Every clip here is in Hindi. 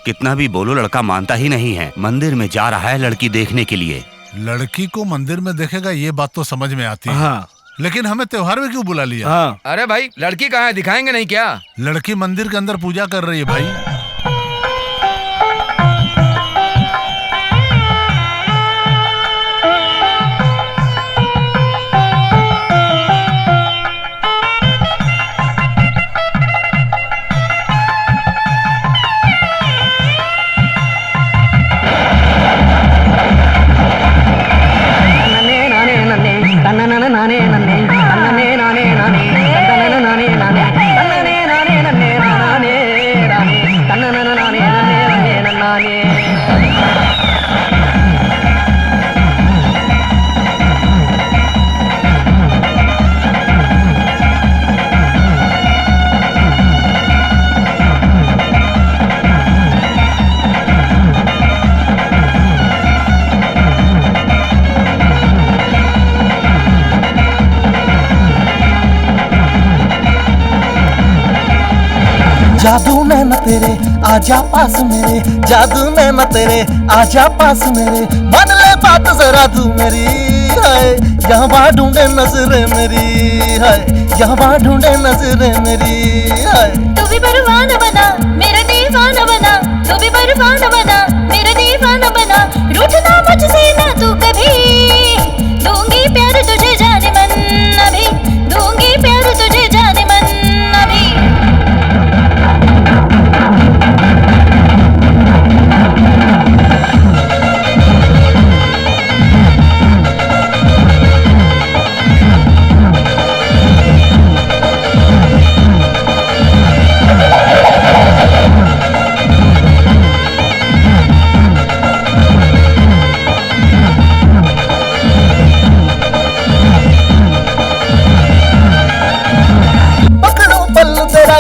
कितना भी बोलो लड़का मानता ही नहीं है। मंदिर में जा रहा है लड़की देखने के लिए। लड़की को मंदिर में देखेगा ये बात तो समझ में आती है। हाँ। लेकिन हमें त्योहार में क्यों बुला लिया? हाँ। अरे भाई लड़की कहाँ है, दिखाएंगे नहीं क्या? लड़की मंदिर के अंदर पूजा कर रही है भाई। जादू नैना तेरे आजा पास मेरे, जादू नैना तेरे आजा पास मेरे, मान ले बात जरा तू मेरी, हाय यहाँ बाहर ढूंढे नजरे मेरी, हाय यहाँ बाहर ढूंढे नजरे मेरी, हाय। तू भी परवाना बना मेरा दीवाना बना, तू भी परवाना बना मेरा दीवाना बना, रूठना मुझसे ना तू कभी, दूंगी प्यार तुझे जाने मन अभी, दूंगी प्यार तुझे जाने मन अभी।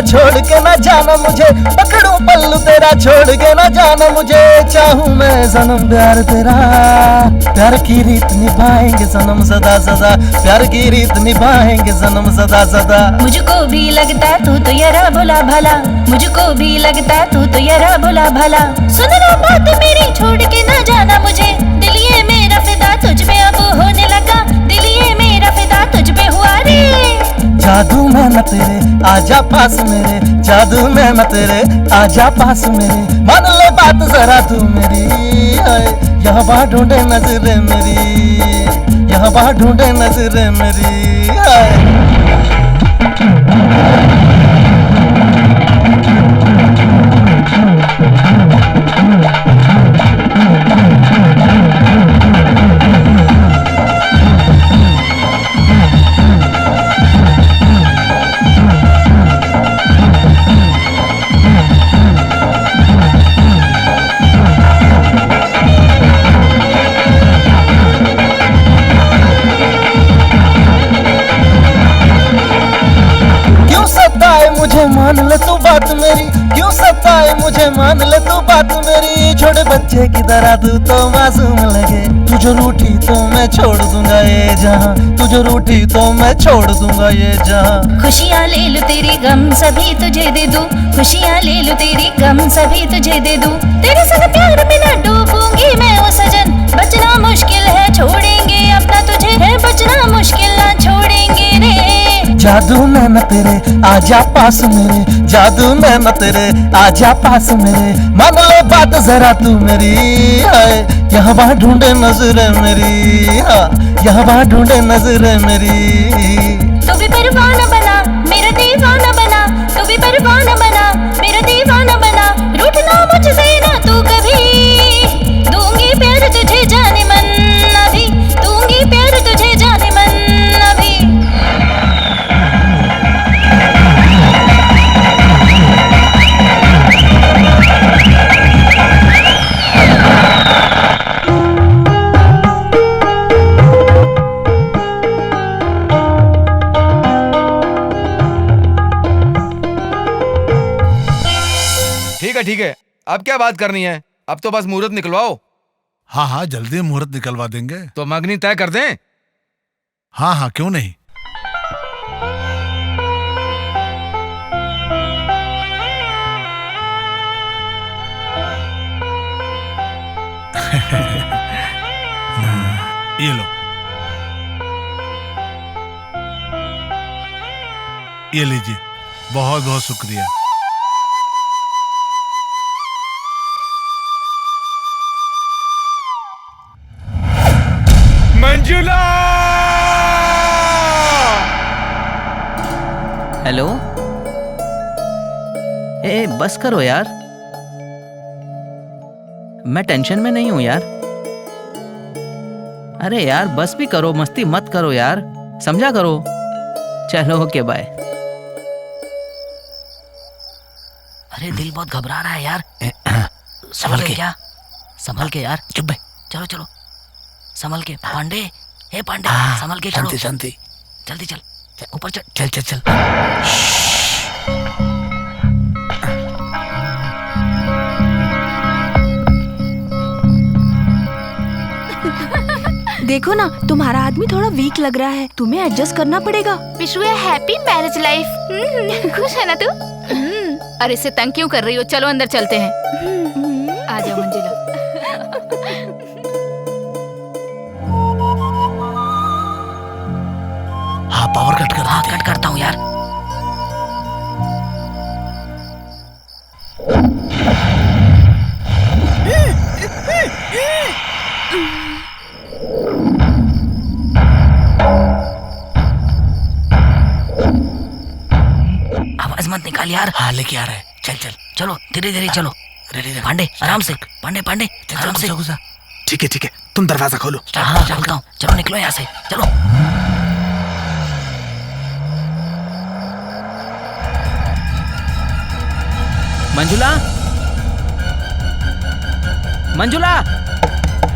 छोड़ के ना जाना मुझे, पकड़ूं पल्लू तेरा छोड़ के ना जाना मुझे, चाहूं मैं सनम प्यार तेरा, प्यार की रीत निभाएंगे सनम सदा सदा, प्यार की रीत निभाएंगे सनम सदा सदा। मुझको भी लगता तू तो यारा भोला भला, मुझको भी लगता तू तो यारा भोला भला, सुन लो बात मेरी छोड़ के ना जाना मुझे, दिल ये मेरा फिदा तुझ पे अब होने लगा, दिल ये मेरा फिदा तुझ पे हुआ रे। जादू नैना तेरे आजा पास मेरे, जादू नैना तेरे आजा पास मेरे, मान ले बात जरा तू मेरी, हाय यहाँ बाहर ढूंढे नजरे मेरी, यहाँ बाहर ढूंढे नजरे मेरी, हाय। मुझे मान ले तू बात मेरी, क्यों सताए मुझे मान ले तू बात मेरी, छोटे बच्चे की तरह तू तो मासूम लगे, तू जो रूठी तो मैं छोड़ दूंगा ये जहां, तू जो रूठी तो मैं छोड़ दूंगा ये जहां। खुशियाँ ले लूं तेरी गम सभी तुझे दे दूं, खुशियाँ ले लूं तेरी गम सभी तुझे दे दूं, तेरे संग प्यार में ना डूबूंगी मैं ओ सजन, बचना मुश्किल है छोड़ेंगे अपना तुझे, है बचना मुश्किल ना छोड़ेंगे रे। जादू नैना तेरे आजा पास मेरे, जादू नैना तेरे आजा पास मेरे, मान ले बात जरा तू मेरी, हाय यहाँ बाहर ढूंढे नजरे मेरी, हाँ यहाँ बाहर ढूंढे नजरे मेरी। तू भी परवाना बना मेरा दीवाना बना, तू भी परवाना बना मेरा दीवाना बना, रूठना मुझसे ना तू कभी, दूंगी प्यार तुझे जाने मन अभी, दूंगी प्यार तुझे जाने मन अभी। ठीक है, अब क्या बात करनी है? अब तो बस मुहूर्त निकलवाओ। हाँ हाँ जल्दी मुहूर्त निकलवा देंगे। तो मंगनी तय कर दें? हाँ हाँ क्यों नहीं। ये लो, ये लीजिए। बहुत बहुत शुक्रिया। मंजुला! हेलो। ए बस करो यार, मैं टेंशन में नहीं हूं यार। अरे यार बस भी करो, मस्ती मत करो यार, समझा करो। चलो ओके बाय। अरे दिल बहुत घबरा रहा है यार। संभल के। क्या संभल के यार, चुप बे। चलो चलो संभल के। पांडे, हे पांडे, संभल के चलो। शांति, जल्दी चल, ऊपर चल। चल चल चल। देखो ना, तुम्हारा आदमी थोड़ा वीक लग रहा है, तुम्हें एडजस्ट करना पड़ेगा। Wish you happy marriage life. खुश है ना तू? अरे इससे तंग क्यों कर रही हो? चलो अंदर चलते हैं। आ जाओ मंजिला। हाँ पावर कट कर। हाँ कट करता हूँ यार। आवाज मत निकाल यार। हाँ लेके आ रहा है। चल चल चलो, धीरे धीरे चलो। पांडे आराम से, पांडे पांडे आराम से। ठीक है, तुम दरवाजा खोलो। हाँ खोलता हूँ। चलो निकलो यहाँ से, चलो। मंजुला, मंजुला,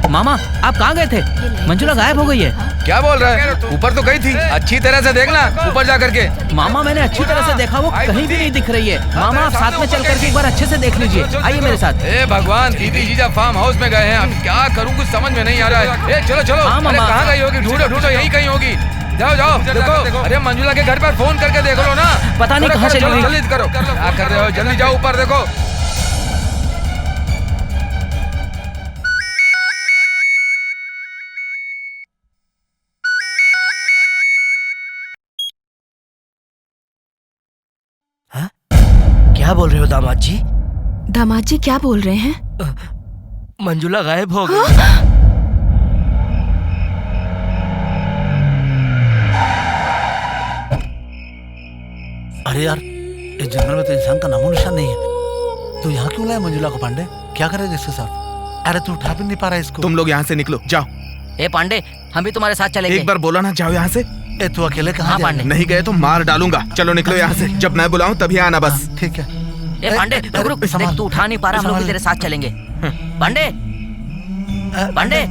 मामा आप कहाँ गए थे? मंजुला गायब हो गई है। क्या बोल रहा है? ऊपर तो गई थी, अच्छी तरह से देखना ऊपर जा करके। मामा मैंने अच्छी तरह से देखा, वो कहीं भी नहीं दिख रही है। मामा आप साथ में चल करके एक बार अच्छे से देख लीजिए। आइए मेरे साथ। ए भगवान, दीदी जीजा फार्म हाउस में गए हैं, अब क्या करूँ कुछ समझ में नहीं आ रहा है। ए चलो चलो। अरे कहाँ गई होगी? ढूंढो ढूंढो, यहीं कहीं होगी। जाओ जाओ देखो। अरे मंजुला के घर पर फोन करके देख लो ना। पता नहीं कहाँ चली गई। जल्दी करो, क्या कर रहे हो? जल्दी जाओ ऊपर देखो। क्या बोल रहे हो दामाद जी? दामाद जी क्या बोल रहे हैं? मंजुला गायब हो गई। अरे यार, इस जंगल में तो इंसान का नामो निशान नहीं है। तू यहाँ क्यों लाया मंजुला को पांडे? क्या करेगा इसके साथ? अरे तू उठा भी नहीं पा रहा इसको। तुम लोग यहाँ से निकलो, जाओ। ए पांडे, हम भी तुम्हारे साथ चलेंगे। एक बार बोला ना, जाओ यहाँ से। ए तू अकेले कहाँ हाँ, जाएगा? नहीं गए तो मार डालूंगा। चलो निकलो यहाँ से, जब मैं बुलाऊं तभी आना बस। ठीक है। ए पांडे रुक रुक, देख तू उठा नहीं पा रहा, हम लोग भी तेरे साथ चलेंगे। पांडे, पांडे।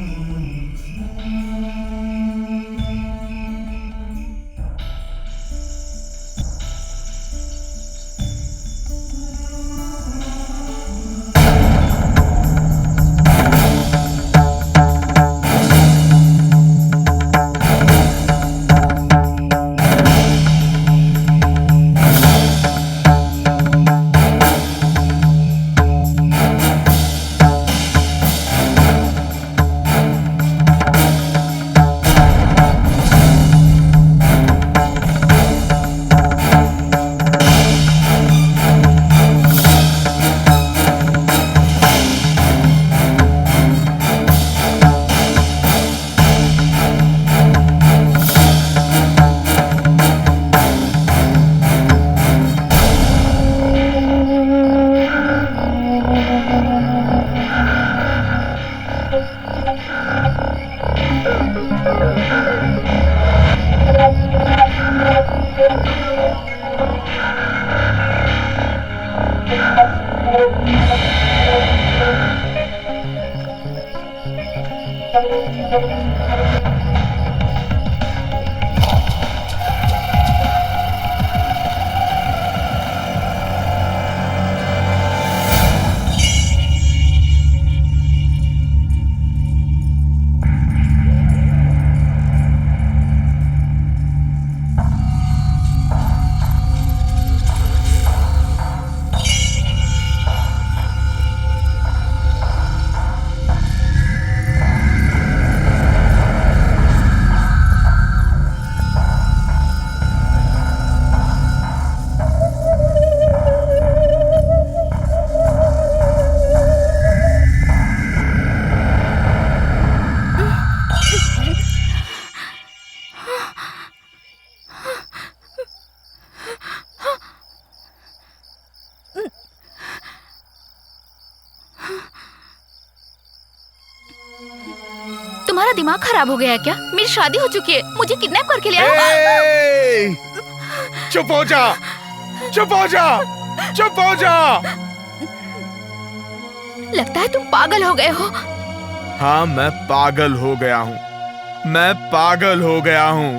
दिमाग खराब हो गया है क्या? मेरी शादी हो चुकी है, मुझे किडनैप करके ले आए। ए! चुप हो जा, चुप हो जा, चुप हो जा। लगता है तुम पागल हो गए हो। हाँ, मैं पागल हो गया हूँ, मैं पागल हो गया हूँ,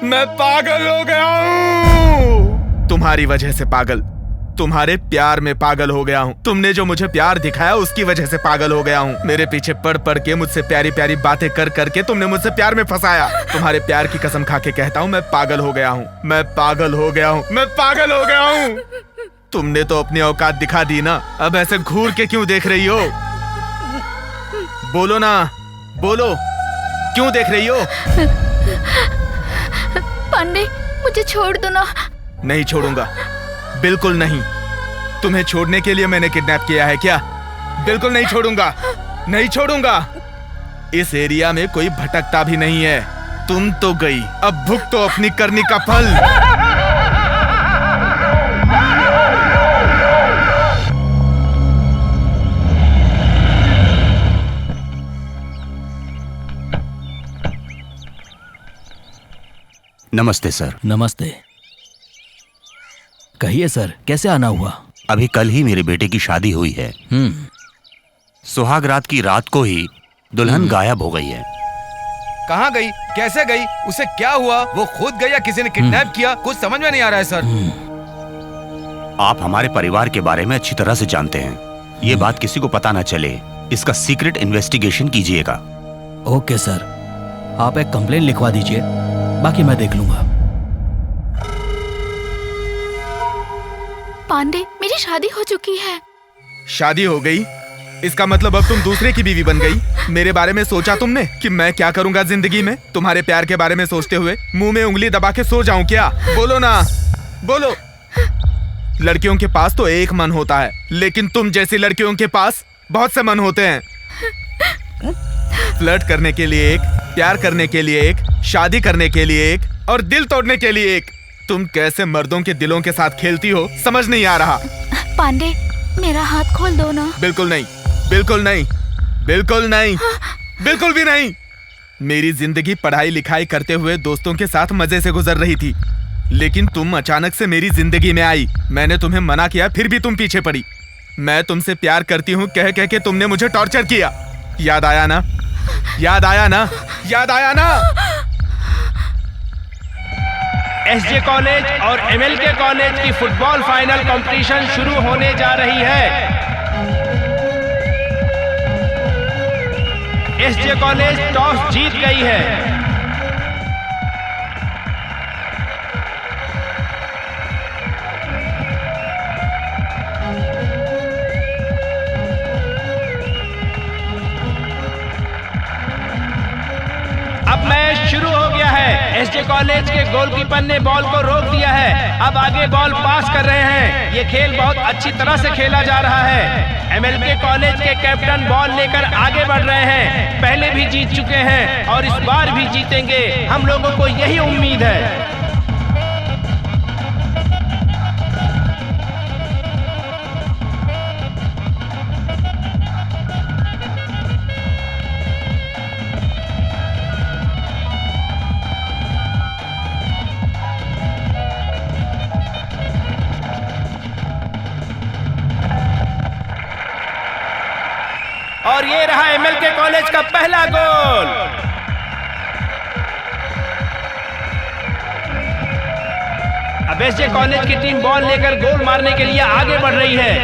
मैं पागल हो गया हूँ। तुम्हारी वजह से पागल, तुम्हारे प्यार में पागल हो गया हूँ। तुमने जो मुझे प्यार दिखाया उसकी वजह से पागल हो गया हूँ। मेरे पीछे पड़ पड़ के, मुझसे प्यारी प्यारी बातें कर करके तुमने मुझसे प्यार में फंसाया। तुम्हारे प्यार की कसम खा के कहता हूँ, मैं पागल हो गया हूँ, मैं पागल हो गया हूँ, मैं पागल हो गया हूँ। तुमने तो अपनी औकात दिखा दी ना, अब ऐसे घूर के क्यों देख रही हो? बोलो ना, बोलो, क्यों देख रही हो? पांडे, मुझे छोड़ दो ना। नहीं छोड़ूंगा, बिल्कुल नहीं। तुम्हें छोड़ने के लिए मैंने किडनैप किया है क्या? बिल्कुल नहीं छोड़ूंगा, नहीं छोड़ूंगा। इस एरिया में कोई भटकता भी नहीं है। तुम तो गई, अब भुगतो अपनी करनी का फल। नमस्ते सर। नमस्ते। कहिए सर, कैसे आना हुआ? अभी कल ही मेरे बेटे की शादी हुई है। सुहाग रात की रात को ही दुल्हन गायब हो गई है। कहाँ गई, कैसे गई, उसे क्या हुआ? वो खुद गई या किसी ने किडनैप किया? कुछ समझ में नहीं आ रहा है सर। आप हमारे परिवार के बारे में अच्छी तरह से जानते हैं। ये बात किसी को पता ना चले, इसका सीक्रेट इन्वेस्टिगेशन कीजिएगा। ओके सर, आप एक कंप्लेन लिखवा दीजिए, बाकी मैं देख लूंगा। पांडे, मेरी शादी हो चुकी है। शादी हो गई? इसका मतलब अब तुम दूसरे की बीवी बन गई। मेरे बारे में सोचा तुमने कि मैं क्या करूंगा जिंदगी में? तुम्हारे प्यार के बारे में सोचते हुए मुंह में उंगली दबा के सो जाऊं क्या? बोलो ना, बोलो। लड़कियों के पास तो एक मन होता है, लेकिन तुम जैसी लड़कियों के पास बहुत से मन होते हैं। फ्लर्ट करने के लिए एक, प्यार करने के लिए एक, शादी करने के लिए एक और दिल तोड़ने के लिए एक। तुम कैसे मर्दों के दिलों के साथ खेलती हो, समझ नहीं आ रहा। पांडे, मेरा हाथ खोल दो ना। बिल्कुल नहीं, बिल्कुल नहीं, बिल्कुल नहीं, बिल्कुल भी नहीं। मेरी जिंदगी पढ़ाई लिखाई करते हुए दोस्तों के साथ मजे से गुजर रही थी, लेकिन तुम अचानक से मेरी जिंदगी में आई। मैंने तुम्हें मना किया, फिर भी तुम पीछे पड़ी। मैं तुमसे प्यार करती हूँ कह कह के तुमने मुझे टॉर्चर किया। याद आया ना, याद आया ना, याद आया ना? एसजे कॉलेज और एमएलके कॉलेज की फुटबॉल फाइनल कंपटीशन शुरू होने जा रही है। एसजे कॉलेज टॉस जीत गई है। अब मैच शुरू हो गया है। एसजे कॉलेज के गोलकीपर ने बॉल को रोक दिया है। अब आगे बॉल पास कर रहे हैं। ये खेल बहुत अच्छी तरह से खेला जा रहा है। एमएलके कॉलेज के कैप्टन बॉल लेकर आगे बढ़ रहे हैं। पहले भी जीत चुके हैं और इस बार भी जीतेंगे, हम लोगों को यही उम्मीद है। और ये रहा एमएलके कॉलेज का पहला गोल। अब एसजे कॉलेज की टीम बॉल लेकर गोल मारने के लिए आगे बढ़ रही है।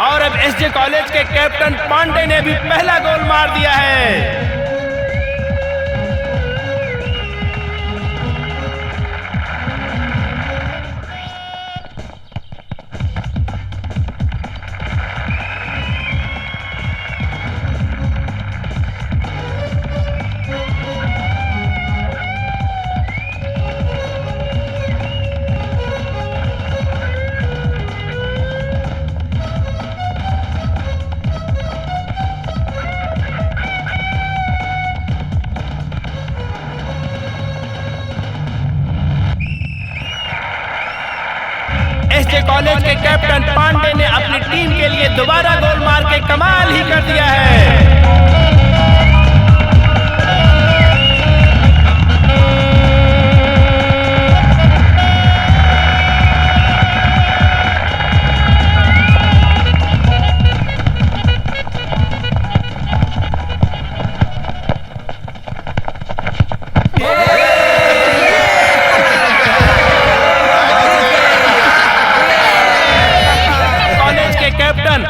और अब एसजे कॉलेज के कैप्टन पांडे ने भी पहला गोल मार दिया है। एसजे कॉलेज के कैप्टन पांडे ने अपनी टीम के लिए दोबारा गोल मार के कमाल ही कर दिया है।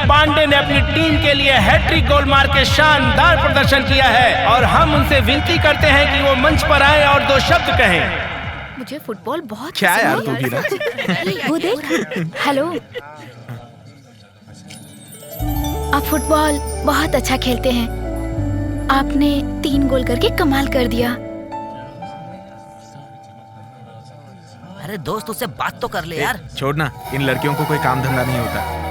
पांडे ने अपनी टीम के लिए हैट्रिक गोल मार के शानदार प्रदर्शन किया है और हम उनसे विनती करते हैं कि वो मंच पर आए और 2 शब्द कहें। मुझे फुटबॉल बहुत क्या यार पसंद तू भी है। वो देख, हेलो, आप फुटबॉल बहुत अच्छा खेलते हैं। आपने 3 गोल करके कमाल कर दिया। अरे दोस्त, उससे बात तो कर ले यार। छोड़ ना, इन लड़कियों को कोई काम धंधा नहीं होता।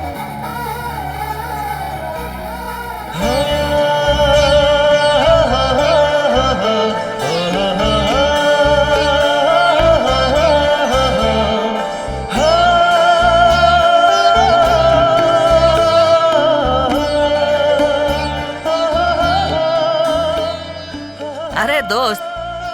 अरे दोस्त,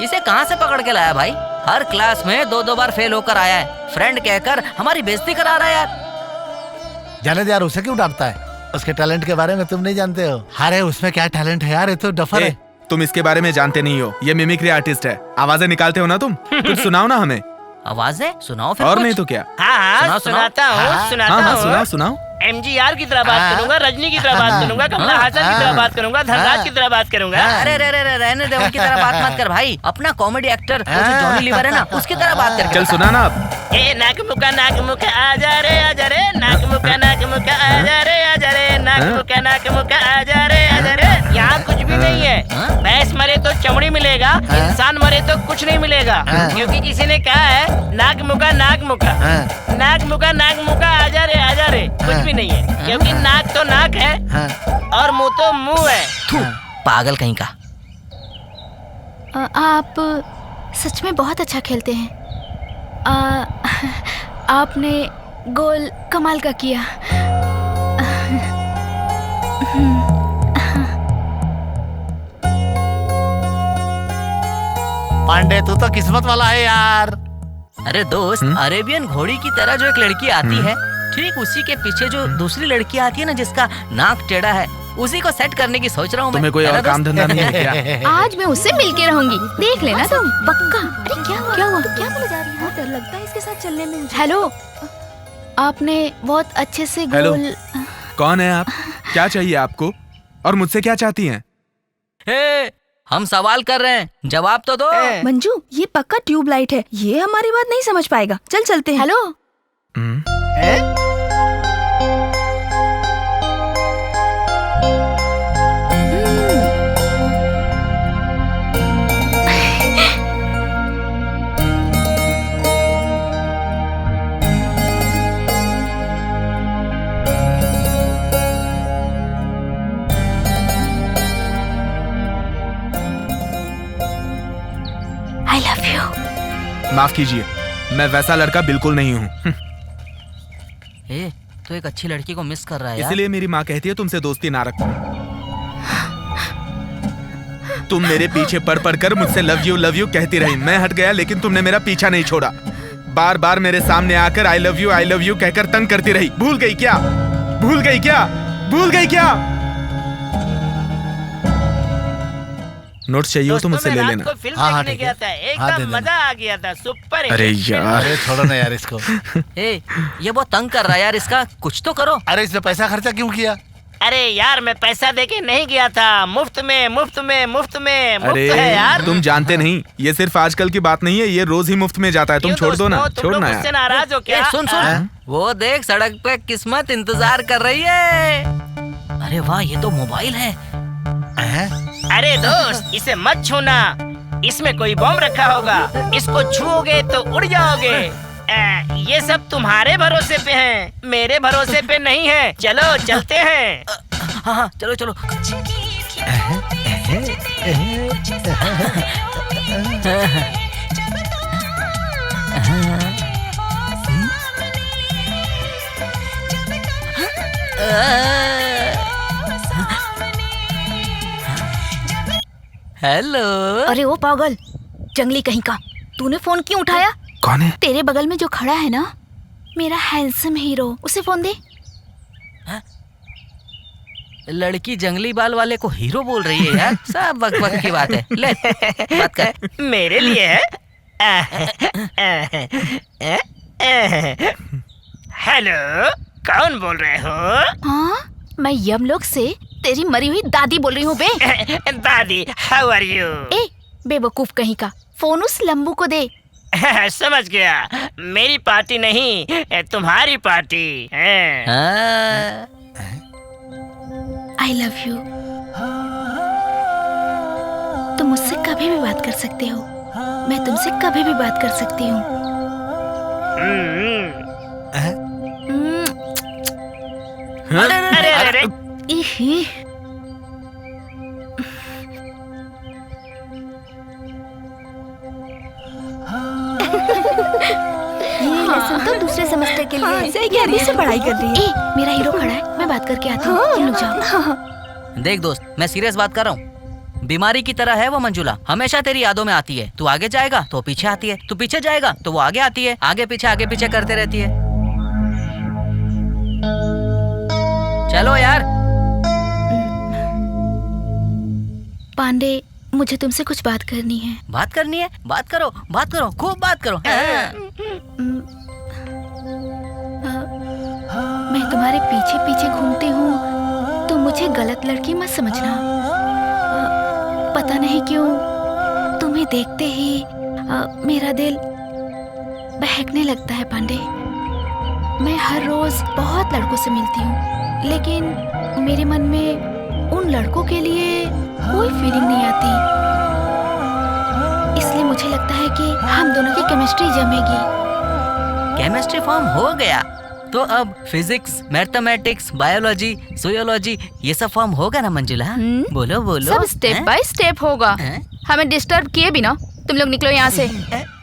इसे कहाँ से पकड़ के लाया भाई? हर क्लास में 2-2 बार फेल होकर आया है। फ्रेंड कहकर हमारी बेइज्जती करा रहा है यार। जाने दे यार, उसे क्यों डांटता है? उसके टैलेंट के बारे में तुम नहीं जानते हो। अरे उसमें क्या टैलेंट है यार, ये तो डफर है। तुम इसके बारे में जानते नहीं हो, ये मिमिक्री आर्टिस्ट है। आवाजें निकालते हो ना तुम, कुछ सुनाओ ना हमें। आवाजें सुनाओ फिर और कुछ। नहीं तो क्या। हाँ, सुनाता हूँ। सुनाओ। MGR की तरह बात करूंगा, रजनी की तरह बात करूंगा, कमला हासन की तरह बात करूंगा, धनराज की तरह बात करूंगा। अरे रहने दे, उनकी तरह बात मत कर भाई। अपना कॉमेडी एक्टर जॉनी लीवर है ना, उसकी तरह बात कर। चल सुना ना अब। ए नाक मुका आजा रे नाक मुका आजा रे नाक मुका आजा रे। यहाँ कुछ भी नहीं है। भैंस मरे तो चमड़ी मिलेगा, इंसान मरे तो कुछ नहीं मिलेगा। क्योंकि किसी ने कहा है नाक मुका आजा रे। कुछ भी नहीं है, क्योंकि नाक तो नाक है और मुंह तो मुंह है। पागल कहीं का। आप सच में बहुत अच्छा खेलते हैं। आपने गोल कमाल का किया। पांडे, तू तो किस्मत वाला है यार। अरे दोस्त, अरेबियन घोड़ी की तरह जो एक लड़की आती है, ठीक उसी के पीछे जो दूसरी लड़की आती है ना, जिसका नाक टेढ़ा है, उसी को सेट करने की सोच रहा हूँ। तुम्हें कोई और काम धंधा नहीं है क्या? आज मैं उससे मिलके रहूंगी, देख लेना तुम पक्का। अरे क्या हुआ? क्या बोले जा रही है? बहुत डर लगता है इसके साथ चलने में। हेलो, आपने बहुत अच्छे से गोल। कौन है आप? क्या चाहिए आपको? और मुझसे क्या चाहती हैं? हम सवाल कर रहे हैं, जवाब तो दो। मंजू, ये पक्का ट्यूबलाइट है, ये हमारी बात नहीं समझ पाएगा। चल चलते हैं। हेलो। I love you. माफ कीजिए, मैं वैसा लड़का बिल्कुल नहीं हूँ। तो एक अच्छी लड़की को मिस कर रहा है यार। इसलिए मेरी माँ कहती है तुमसे दोस्ती ना रखो। तुम मेरे पीछे पड़ कर मुझसे लव यू कहती रही। मैं हट गया लेकिन तुमने मेरा पीछा नहीं छोड़ा। बार बार मेरे सामने आकर आई लव यू कहकर तंग करती रही। भूल गई क्या? नोट्स चाहिए हो तो मुझसे ले लेना। हाँ, ठीक है। एकदम मजा आ गया था, सुपर। अरे यार, अरे छोड़ो ना यार इसको। ये बहुत तंग कर रहा है यार, इसका कुछ तो करो। अरे इसने पैसा खर्चा क्यों किया? अरे यार, मैं पैसा देके नहीं गया था, मुफ्त में अरे है यार। तुम जानते नहीं, ये सिर्फ आजकल की बात नहीं है, ये रोज ही मुफ्त में जाता है। तुम छोड़ दो ना, छोड़ना यार। मुझसे नाराज हो क्या? सुन, वो देख सड़क पे किस्मत इंतजार कर रही है। अरे वाह, ये तो मोबाइल है। अरे दोस्त, इसे मत छूना, इसमें कोई बम रखा होगा। इसको छूओगे तो उड़ जाओगे। ये सब तुम्हारे भरोसे पे है, मेरे भरोसे पे नहीं है। चलो चलते हैं। हाँ, चलो। हेलो। अरे ओ पागल, जंगली कहीं का, तूने फोन क्यों उठाया? कौन है? तेरे बगल में जो खड़ा है ना, मेरा हैंडसम हीरो, उसे फोन दे। लड़की जंगली बाल वाले को हीरो बोल रही है यार, सब वक्त की बात है। ले बात कर। मेरे लिए है। हेलो, कौन बोल रहे हो? हाँ, मैं यमलोक से तेरी मरी हुई दादी बोल रही हूँ बे। दादी, हाउ आर यू? ए बेवकूफ कहीं का, फोन उस लंबू को दे। समझ गया, मेरी पार्टी नहीं, तुम्हारी पार्टी है। I love you. तुम मुझसे कभी भी बात कर सकते हो, मैं तुमसे कभी भी बात कर सकती हूँ। अरे इही। ये लेसन तो दूसरे सेमेस्टर के लिए है। सही कह रही है, पढ़ाई कर रही है। ए, मेरा हीरो खड़ा है, मैं बात करके आती हूँ, तुम लोग जाओ। देख दोस्त, मैं सीरियस बात कर रहा हूँ। बीमारी की तरह है वो मंजुला, हमेशा तेरी यादों में आती है। तू आगे जाएगा तो पीछे आती है, तू पीछे जाएगा तो वो आगे आती है, आगे पीछे करते रहती है। चलो यार। पांडे, मुझे तुमसे कुछ बात करनी है। बात करनी है? बात करो, खूब बात करो। मैं तुम्हारे पीछे पीछे घूमती हूँ तो मुझे गलत लड़की मत समझना। पता नहीं क्यों तुम्हें देखते ही मेरा दिल बहकने लगता है पांडे। मैं हर रोज बहुत लड़कों से मिलती हूँ, लेकिन मेरे मन में उन लड़कों के लिए कोई फीलिंग नहीं आती। इसलिए मुझे लगता है कि हम दोनों की केमिस्ट्री जमेगी। केमिस्ट्री फॉर्म हो गया तो अब फिजिक्स, मैथमेटिक्स, बायोलॉजी, सोयोलॉजी ये सब फॉर्म होगा ना मंजुला? बोलो बोलो। सब स्टेप बाय स्टेप होगा। हमें डिस्टर्ब किए बिना तुम लोग निकलो यहाँ से।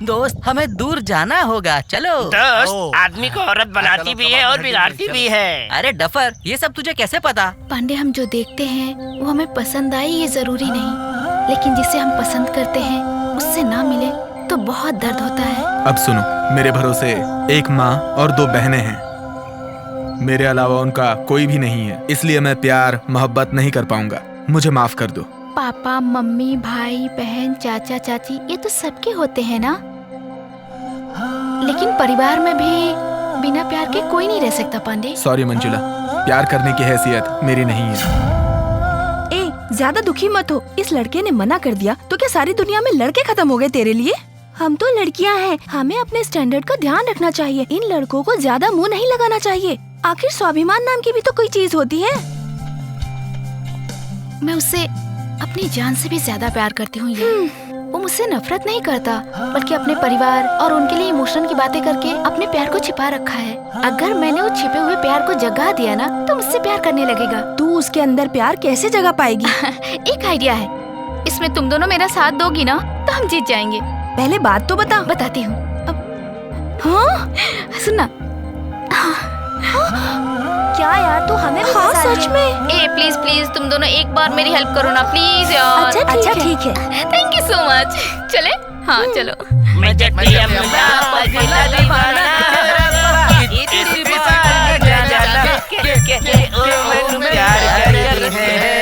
दोस्त, हमें दूर जाना होगा, चलो। दोस्त, आदमी को औरत बनाती भी है और बिगाड़ती भी है। अरे डफर, ये सब तुझे कैसे पता? पांडे, हम जो देखते हैं वो हमें पसंद आए ये जरूरी नहीं, लेकिन जिसे हम पसंद करते हैं उससे ना मिले तो बहुत दर्द होता है। अब सुनो, मेरे भरोसे एक माँ और 2 बहनें हैं, मेरे अलावा उनका कोई भी नहीं है, इसलिए मैं प्यार मोहब्बत नहीं कर पाऊंगा, मुझे माफ कर दो। पापा, मम्मी, भाई, बहन, चाचा, चाची, ये तो सबके होते हैं ना, लेकिन परिवार में भी बिना प्यार के कोई नहीं रह सकता पांडे। सॉरी मंजुला, प्यार करने की हैसियत मेरी नहीं है। ए, ज्यादा दुखी मत हो, इस लड़के ने मना कर दिया तो क्या सारी दुनिया में लड़के खत्म हो गए तेरे लिए? हम तो लड़कियां हैं, हमें अपने स्टैंडर्ड का ध्यान रखना चाहिए। इन लड़कों को ज्यादा मुंह नहीं लगाना चाहिए, आखिर स्वाभिमान नाम की भी तो कोई चीज होती है। मैं उससे अपनी जान से भी ज्यादा प्यार करती हूँ यार। वो मुझसे नफरत नहीं करता, बल्कि अपने परिवार और उनके लिए इमोशन की बातें करके अपने प्यार को छिपा रखा है। अगर मैंने वो छिपे हुए प्यार को जगा दिया ना तो मुझसे प्यार करने लगेगा। तू उसके अंदर प्यार कैसे जगा पाएगी? एक आइडिया है, इसमें तुम दोनों मेरा साथ दोगी ना तो हम जीत जाएंगे। पहले बात तो बता। बताती हूँ। हाँ सुनना। क्या यार, तू हमें भी फंसा रही है। सच में? ए प्लीज प्लीज तुम दोनों एक बार मेरी हेल्प करो ना प्लीज यार। अच्छा ठीक है। Thank you so much. चले? हाँ चलो। मैं जट्टी अम्मा पगला दीवाना, इतनी बात न जाना के ओ प्यार करती है,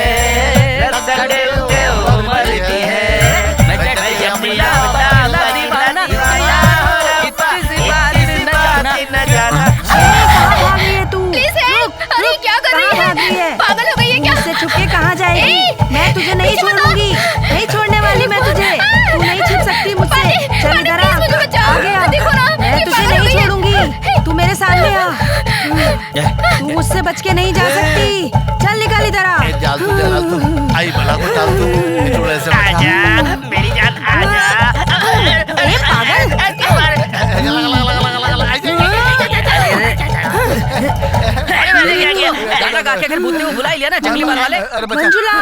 रसड़े उठे ओ मरती है। मैं जट्टी अम्मा पगला दीवाना, इतनी बात न जाना। अरे क्या कर रही है? पागल हो गई है क्या? मुझसे छुप के कहाँ जाएगी? मैं तुझे नहीं छोड़ूंगी, नहीं छोड़ने वाली मैं तुझे। तू नहीं छुप सकती मुझसे। चल इधर आ, आगे आ। मैं तुझे नहीं छोड़ूंगी, तू मेरे सामने आ। तू मुझसे बच के नहीं जा सकती। चल निकल इधर आ। आई भला को डाल दो, थोड़ा सा आजा मेरी जान, आजा। ए पागल, गाना गा के अगर भूतने को बुला ही लिया ना जंगली बाल वाले। मंजुला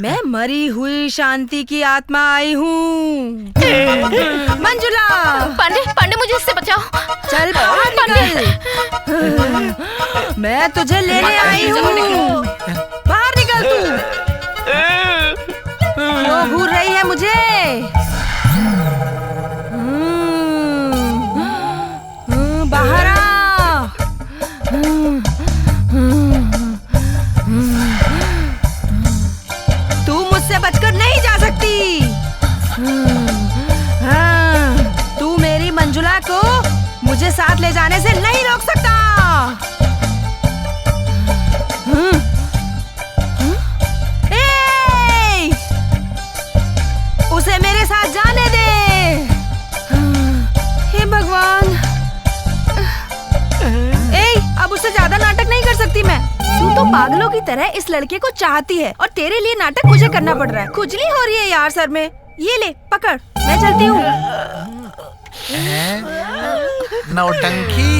मैं मरी हुई शांति की आत्मा आई हूँ। मंजुला, पांडे पांडे मुझे इससे बचाओ। चल बाहर निकल। मैं तुझे लेने आई हूँ। बाहर निकल तू। क्यों घूर रही है मुझे? बाहर आ। तू मुझसे बचकर नहीं जा सकती। हाँ, तू मेरी मंजुला को मुझे साथ ले जाने से नहीं रोक सकता। उसे मेरे साथ जाने दे। हे भगवान। अब उससे ज्यादा नाटक नहीं कर सकती मैं। तू तो पागलों की तरह इस लड़के को चाहती है और तेरे लिए नाटक मुझे करना पड़ रहा है। खुजली हो रही है यार सर में। ये ले पकड़, मैं चलती हूँ। नौटंकी।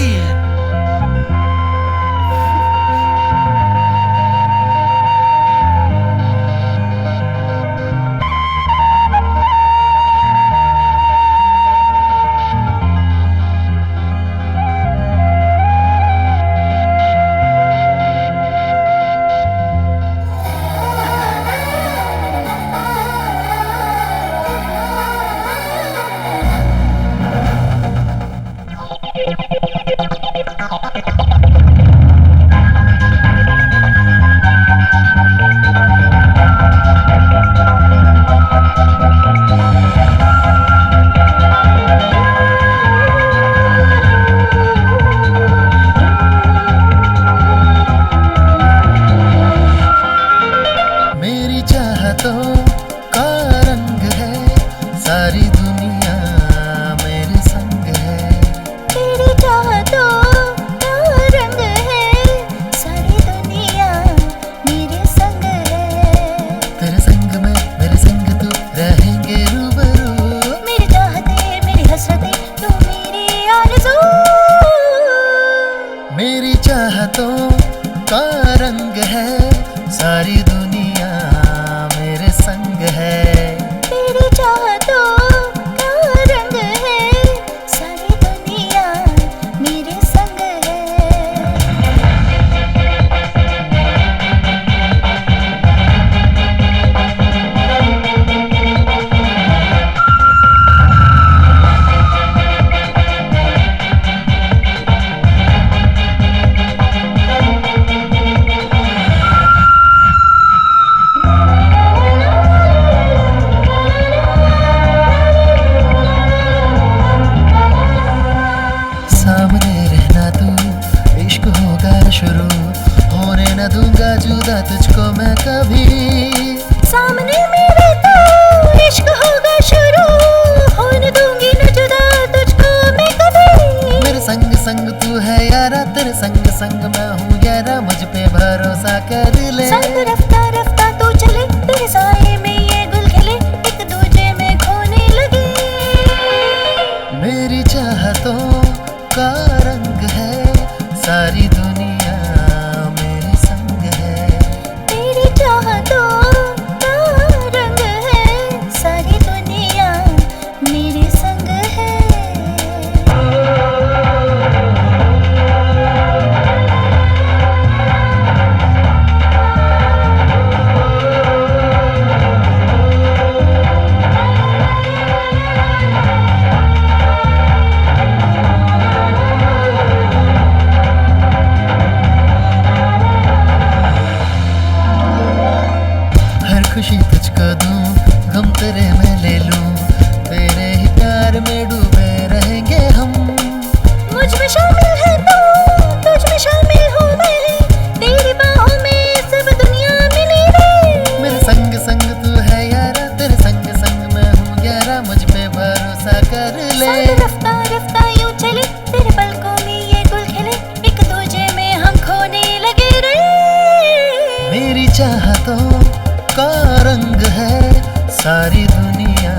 सारी दुनिया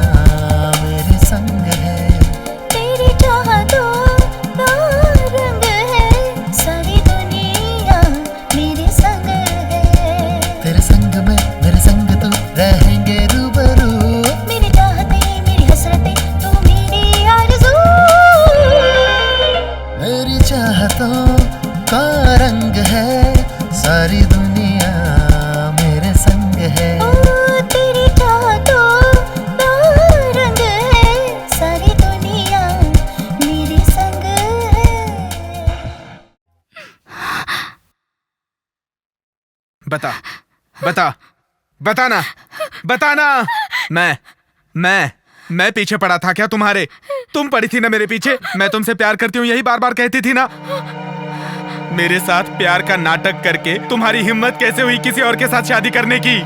मेरे संग है। तेरी चाहतों का रंग है, सारी दुनिया मेरे संग है। तेरे संग में मेरे संग तू बता बता बताना बताना। मैं पीछे पड़ा था क्या तुम्हारे? तुम पड़ी थी ना मेरे पीछे। मैं तुमसे प्यार करती हूँ यही बार बार कहती थी ना। मेरे साथ प्यार का नाटक करके तुम्हारी हिम्मत कैसे हुई किसी और के साथ शादी करने की?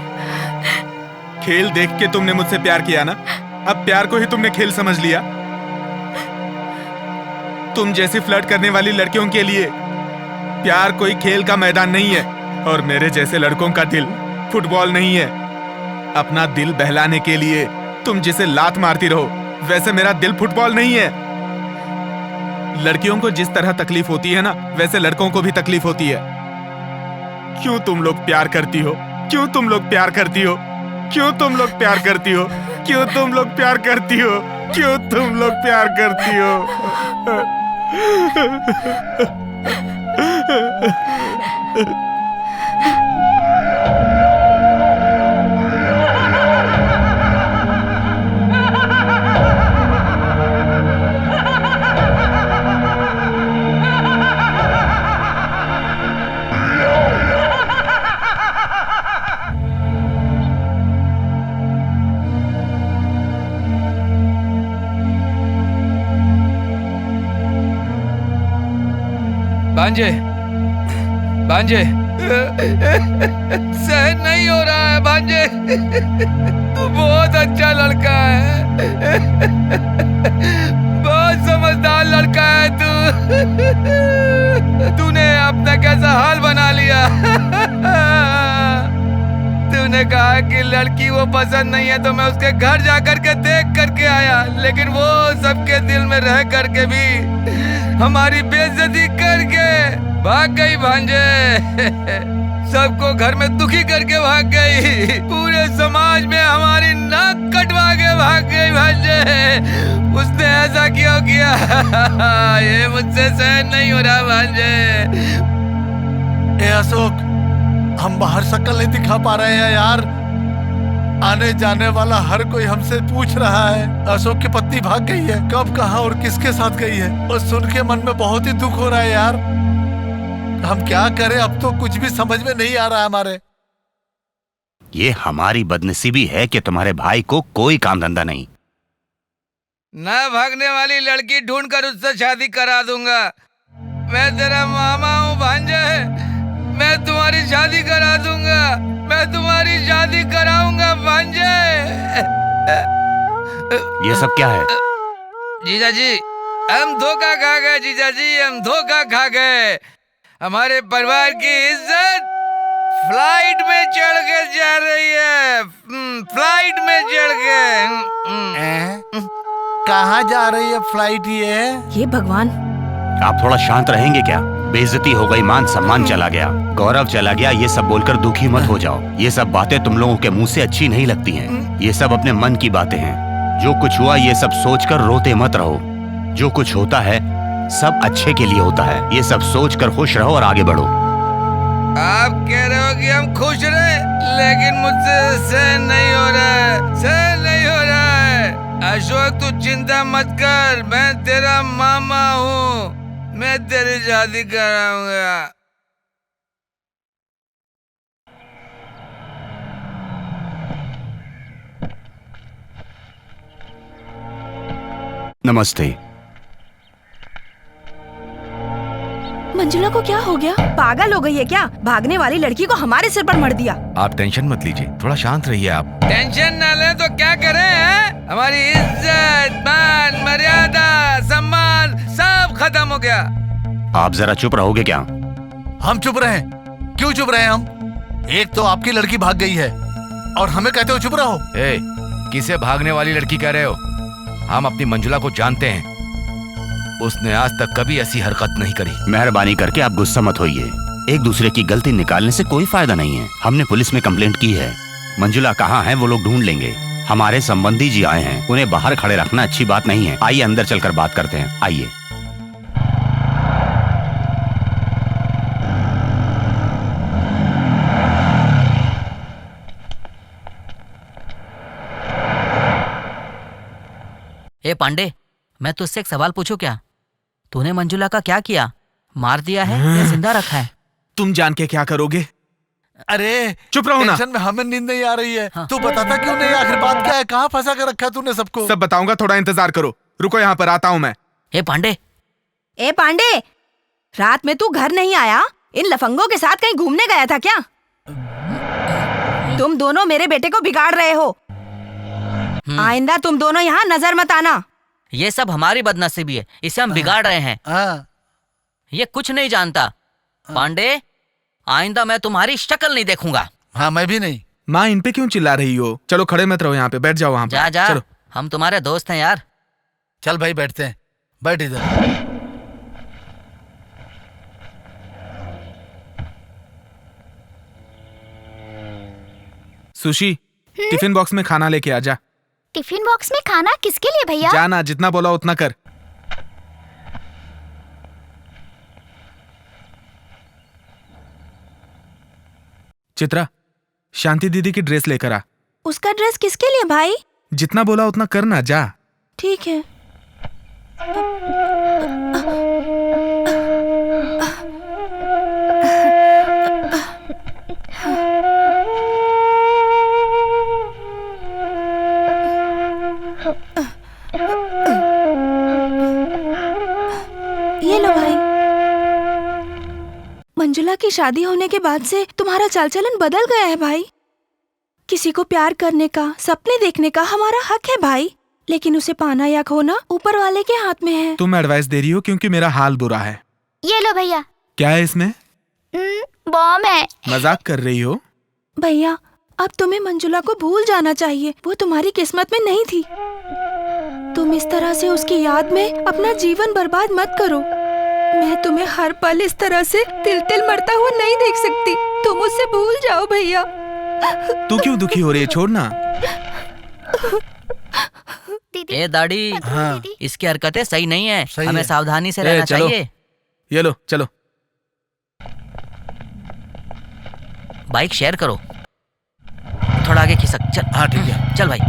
खेल देख के तुमने मुझसे प्यार किया ना, अब प्यार को ही तुमने खेल समझ लिया। तुम जैसी फ्लर्ट करने वाली लड़कियों के लिए प्यार कोई खेल का मैदान नहीं है, और मेरे जैसे लड़कों का दिल फुटबॉल नहीं है। अपना दिल बहलाने के लिए तुम जिसे लात मारती रहो, वैसे मेरा दिल फुटबॉल नहीं है। लड़कियों को जिस तरह तकलीफ होती है ना, वैसे लड़कों को भी तकलीफ होती है। क्यों तुम लोग प्यार करती हो? क्यों तुम लोग प्यार करती हो? क्यों तुम लोग प्यार करती हो? क्यों तुम लोग प्यार करती हो? क्यों तुम लोग प्यार करती हो? भांजे, भांजे, सहन नहीं हो रहा है भांजे। तू बहुत अच्छा लड़का है, बहुत समझदार लड़का है तू। तूने अपना कैसा हाल बना लिया। तूने कहा कि लड़की वो पसंद नहीं है तो मैं उसके घर जाकर के देख करके आया, लेकिन वो सबके दिल में रह करके भी हमारी बेइज्जती करके भाग गई भांजे। सबको घर में दुखी करके भाग गई, पूरे समाज में हमारी नाक कटवा के भाग गई भांजे। उसने ऐसा क्यों किया? ये मुझसे सहन नहीं हो रहा भांजे। ए अशोक, हम बाहर शक्ल नहीं दिखा पा रहे हैं यार। आने जाने वाला हर कोई हमसे पूछ रहा है अशोक की पत्नी भाग गई है, कब, कहाँ और किसके साथ गई है। और सुन के मन में बहुत ही दुख हो रहा है यार। हम क्या करें, अब तो कुछ भी समझ में नहीं आ रहा है हमारे। ये हमारी बदनसीबी है कि तुम्हारे भाई को कोई काम धंधा नहीं। ना भागने वाली लड़की ढूंढ कर उससे शादी करा दूंगा। मैं तेरा मामा हूँ भांजे, मैं तुम्हारी शादी करा दूंगा, मैं तुम्हारी शादी कराऊंगा भांजे। ये सब क्या है? जीजा जी, हम धोखा खा गए जीजा जी, हम धोखा खा गए। हमारे परिवार की इज्जत फ्लाइट में चढ़ के जा रही है, फ्लाइट में चढ़ के। कहाँ जा रही है फ्लाइट ये भगवान। आप थोड़ा शांत रहेंगे क्या? बेइज्जती हो गई, मान सम्मान चला गया, गौरव चला गया, ये सब बोलकर दुखी मत हो जाओ। ये सब बातें तुम लोगों के मुंह से अच्छी नहीं लगती हैं। ये सब अपने मन की बातें हैं। जो कुछ हुआ ये सब सोचकर रोते मत रहो। जो कुछ होता है सब अच्छे के लिए होता है। ये सब सोचकर खुश रहो और आगे बढ़ो। आप कह रहे हो कि हम खुश रहे, लेकिन मुझसे सहन नहीं हो रहा है, सहन नहीं हो रहा है। अशोक तू चिंता मत कर, मैं तेरा मामा हूँ, मैं तेरी शादी कराऊंगा। नमस्ते। मंजुला को क्या हो गया? पागल हो गई है क्या? भागने वाली लड़की को हमारे सिर पर मर दिया। आप टेंशन मत लीजिए, थोड़ा शांत रहिए आप। टेंशन न ले तो क्या करें हैं? हमारी इज्जत, मान, मर्यादा, सम्मान सब खत्म हो गया। आप जरा चुप रहोगे क्या? हम चुप रहे? क्यों चुप रहे हम? एक तो आपकी लड़की भाग गई है और हमें कहते हो चुप रहो। ए, किसे भागने वाली लड़की कह रहे हो? हम अपनी मंजुला को जानते हैं, उसने आज तक कभी ऐसी हरकत नहीं करी। मेहरबानी करके आप गुस्सा मत होइए। एक दूसरे की गलती निकालने से कोई फायदा नहीं है। हमने पुलिस में कंप्लेंट की है। मंजुला कहाँ है वो लोग ढूंढ लेंगे। हमारे संबंधी जी आए हैं, उन्हें बाहर खड़े रखना अच्छी बात नहीं है। आइए अंदर चलकर बात करते हैं, आइए। ए पांडे, मैं तुझसे एक सवाल पूछूं क्या? तूने मंजुला का क्या किया? मार दिया है या जिंदा रखा है? तुम जान के क्या करोगे? अरे चुप रहो ना। टेंशन में हमें नींद नहीं आ रही है। हाँ। तू बताता क्यों नहीं? आखिर बात क्या है? कहाँ फंसा कर रखा है तूने सबको? सब बताऊंगा, थोड़ा इंतजार करो। रुको, यहाँ पर आता हूँ मैं। हे पांडे, ए पांडे, रात में तू घर नहीं आया? इन लफंगों के साथ कहीं घूमने गया था क्या? तुम दोनों मेरे बेटे को बिगाड़ रहे हो। आइंदा तुम दोनों यहाँ नजर मत आना। ये सब हमारी बदनसीबी है, इसे हम बिगाड़ रहे हैं। हाँ। ये कुछ नहीं जानता। पांडे, आइंदा मैं तुम्हारी शक्ल नहीं देखूंगा। हाँ, मैं भी नहीं। माँ, इन पे क्यों चिल्ला रही हो? चलो खड़े मत रहो, यहाँ पे बैठ जाओ। वहाँ जा पे जा, चलो। हम तुम्हारे दोस्त हैं यार। चल भाई बैठते हैं। बैठ इधर। सुशी, टिफिन बॉक्स में खाना लेके आ जा। टिफिन बॉक्स में खाना किसके लिए भैया? जाना, जितना बोला उतना कर। चित्रा, शांति दीदी की ड्रेस लेकर आ। उसका ड्रेस किसके लिए भाई? जितना बोला उतना करना, जा। ठीक है। ये लो भाई। मंजुला की शादी होने के बाद से तुम्हारा चाल चलन बदल गया है भाई। किसी को प्यार करने का, सपने देखने का हमारा हक है भाई, लेकिन उसे पाना या खोना ऊपर वाले के हाथ में है। तुम एडवाइस दे रही हो क्योंकि मेरा हाल बुरा है। ये लो भैया। क्या है इसमें? बॉम्ब है। मजाक कर रही हो? भैया, अब तुम्हें मंजुला को भूल जाना चाहिए। वो तुम्हारी किस्मत में नहीं थी। तुम इस तरह से उसकी याद में अपना जीवन बर्बाद मत करो। मैं तुम्हें हर पल इस तरह से तिल तिल मरता हुआ नहीं देख सकती। तुम उसे भूल जाओ भैया। तू क्यों दुखी हो रही है? छोड़ ना। ए दाढ़ी, हाँ। इसकी हरकतें सही नहीं है। सही हमें है। सावधानी से रहना चलो। चाहिए। ये लो, चलो। बाइक शेयर करो। थोड़ा आगे खिसक। चल। हाँ ठीक है। चल भाई।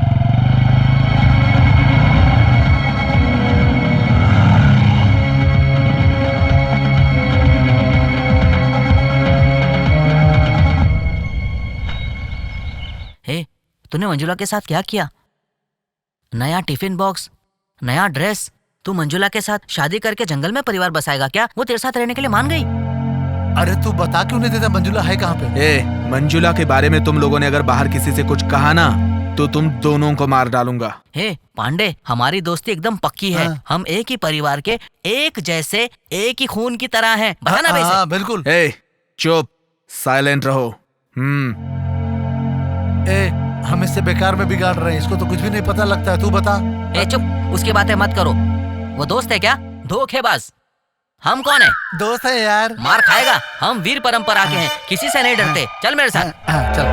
हे, तूने मंजुला के साथ क्या किया? नया टिफिन बॉक्स, नया ड्रेस। तू मंजुला के साथ शादी करके जंगल में परिवार बसाएगा क्या? वो तेरे साथ रहने के लिए मान गई। अरे तू बता क्यों नहीं देता? मंजुला है कहाँ पे? ए, मंजुला के बारे में तुम लोगों ने अगर बाहर किसी से कुछ कहा ना तो तुम दोनों को मार डालूंगा। हे पांडे, हमारी दोस्ती एकदम पक्की है। हाँ। हम एक ही परिवार के, एक जैसे, एक ही खून की तरह हैं। बता ना वैसे। हाँ बिल्कुल। ए, चुप, साइलेंट रहो। ए, हम इससे बेकार में बिगाड़ रहे हैं। इसको तो कुछ भी नहीं पता लगता है। तू बता। ए चुप, उसकी बातें मत करो। वो दोस्त है क्या? धोखेबाज। हम कौन है? दोस्त है यार। मार खाएगा। हम वीर परंपरा के हैं, किसी से नहीं डरते। चल मेरे साथ। हाँ, चल।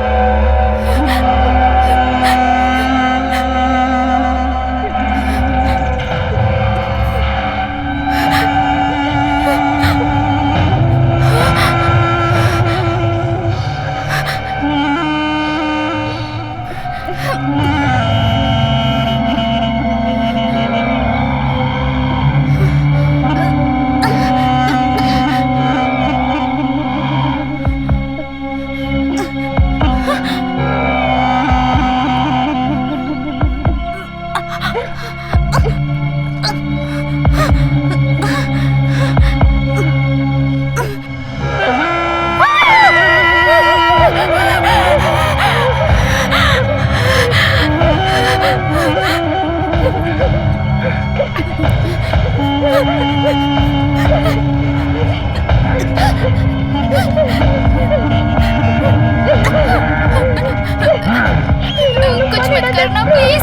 कुछ मत करना प्लीज।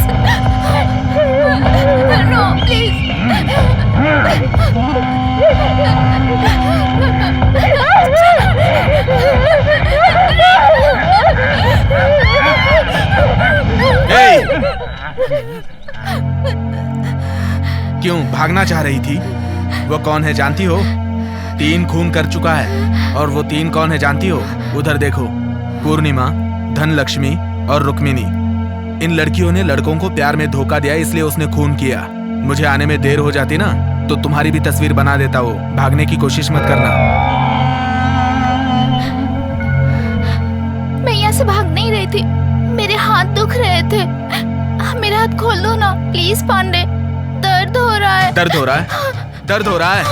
No please. क्यों भागना चाह रही थी? वो कौन है जानती हो? 3 खून कर चुका है। और वो 3 कौन है जानती हो? उधर देखो, पूर्णिमा, धनलक्ष्मी और रुक्मिणी। इन लड़कियों ने लड़कों को प्यार में धोखा दिया, इसलिए उसने खून किया। मुझे आने में देर हो जाती ना तो तुम्हारी भी तस्वीर बना देता वो। भागने की कोशिश मत करना। थी, मेरे हाथ दुख रहे थे। मेरे हाथ खोल दो ना प्लीज पांडे, दर्द हो रहा है। दर्द हो रहा है? दर्द हो रहा है?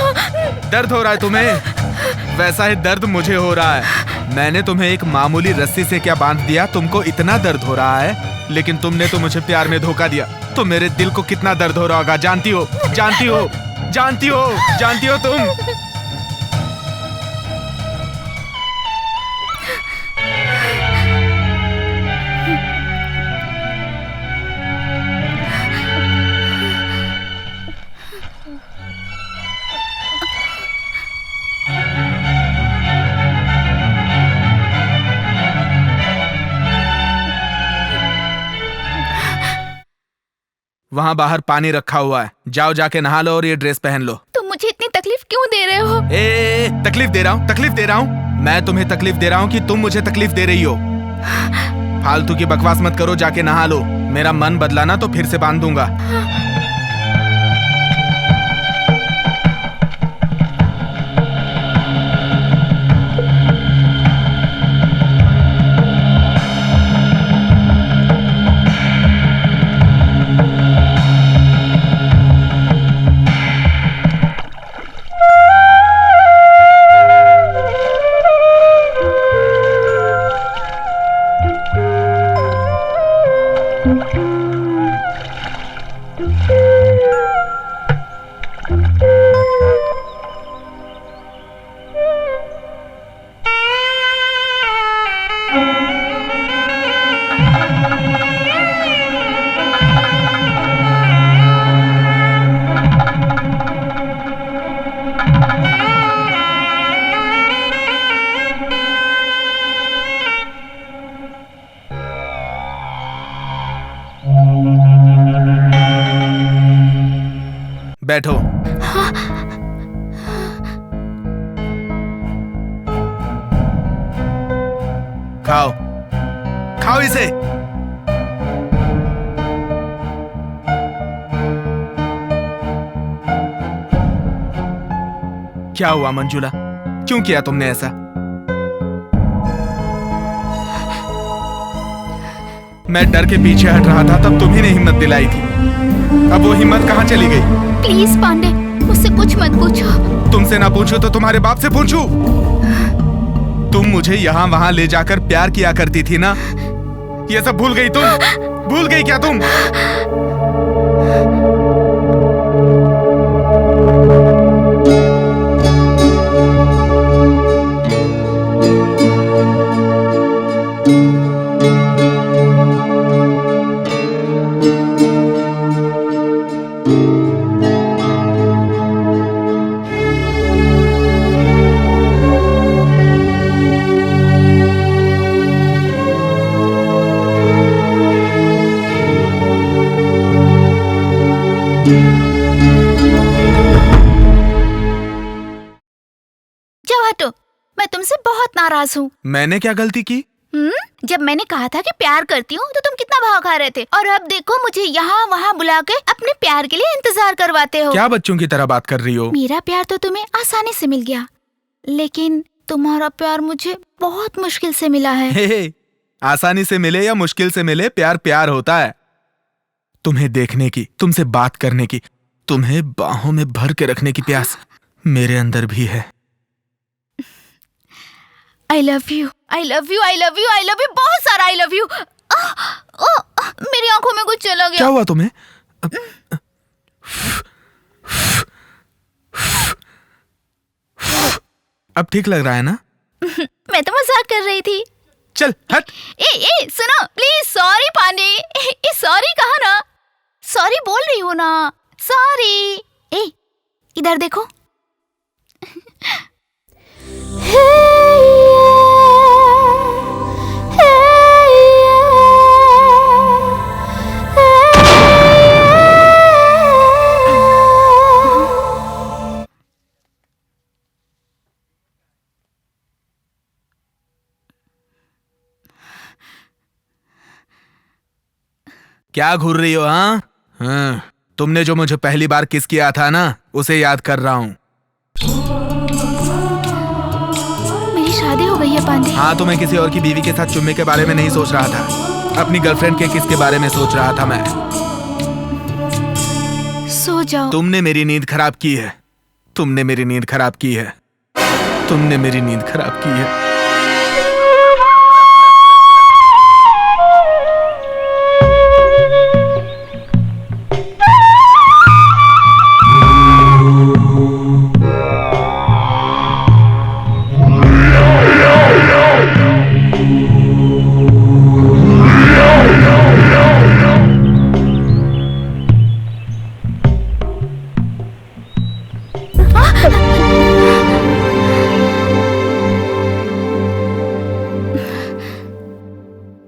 दर्द हो रहा है तुम्हें? वैसा ही दर्द मुझे हो रहा है। मैंने तुम्हें एक मामूली रस्सी से क्या बांध दिया, तुमको इतना दर्द हो रहा है? लेकिन तुमने तो मुझे प्यार में धोखा दिया, तो मेरे दिल को कितना दर्द हो रहा होगा जानती हो? जानती हो? जानती हो? जानती हो तुम? वहाँ बाहर पानी रखा हुआ है, जाओ जाके नहा लो और ये ड्रेस पहन लो। तुम मुझे इतनी तकलीफ क्यों दे रहे हो? तकलीफ दे रहा हूँ? तकलीफ दे रहा हूँ? मैं तुम्हें तकलीफ दे रहा हूँ कि तुम मुझे तकलीफ दे रही हो? फालतू की बकवास मत करो, जाके नहा लो। मेरा मन बदला ना तो फिर से बांध दूंगा। बैठो। खाओ, खाओ इसे। क्या हुआ मंजुला, क्यों किया तुमने ऐसा? मैं डर के पीछे हट रहा था, तब तुम्ही ने हिम्मत दिलाई थी। अब वो हिम्मत कहाँ चली गई? प्लीज पांडे, मुझसे कुछ मत पूछो। तुमसे ना पूछूं तो तुम्हारे बाप से पूछूं? तुम मुझे यहाँ वहाँ ले जाकर प्यार किया करती थी ना, ये सब भूल गई तुम? भूल गई क्या तुम? जाओ हटो, मैं तुमसे बहुत नाराज हूँ। मैंने क्या गलती की? जब मैंने कहा था कि प्यार करती हूँ तो तुम कितना भाव खा रहे थे, और अब देखो मुझे यहाँ वहाँ बुला के अपने प्यार के लिए इंतजार करवाते हो। क्या बच्चों की तरह बात कर रही हो? मेरा प्यार तो तुम्हें आसानी से मिल गया, लेकिन तुम्हारा प्यार मुझे बहुत मुश्किल से मिला है। हे, आसानी से मिले या मुश्किल से मिले, प्यार प्यार होता है। तुम्हें देखने की, तुमसे बात करने की, तुम्हें बाहों में भर के रखने की प्यास मेरे अंदर भी है। I love you, I love you, I love you, I love you, बहुत सारा I love you। मेरी आंखों में कुछ चला गया। क्या हुआ तुम्हें? अब ठीक लग रहा है ना? मैं तो मजाक कर रही थी। चल हट। ए सुनो प्लीज। सॉरी पांडे। ए सॉरी कहा ना? सॉरी बोल रही हो ना? सॉरी। ए इधर देखो। क्या घूर रही हो? हाँ, तुमने जो मुझे पहली बार किस किया था ना, उसे याद कर रहा हूँ। मेरी शादी हो गई है पांडे? हाँ, तो मैं किसी और की बीवी के साथ चुम्मे के बारे में नहीं सोच रहा था, अपनी गर्लफ्रेंड के किस के बारे में सोच रहा था मैं। सो जाओ। तुमने मेरी नींद खराब की है, तुमने मेरी नींद खराब की है, तुमने मेरी नींद खराब की है।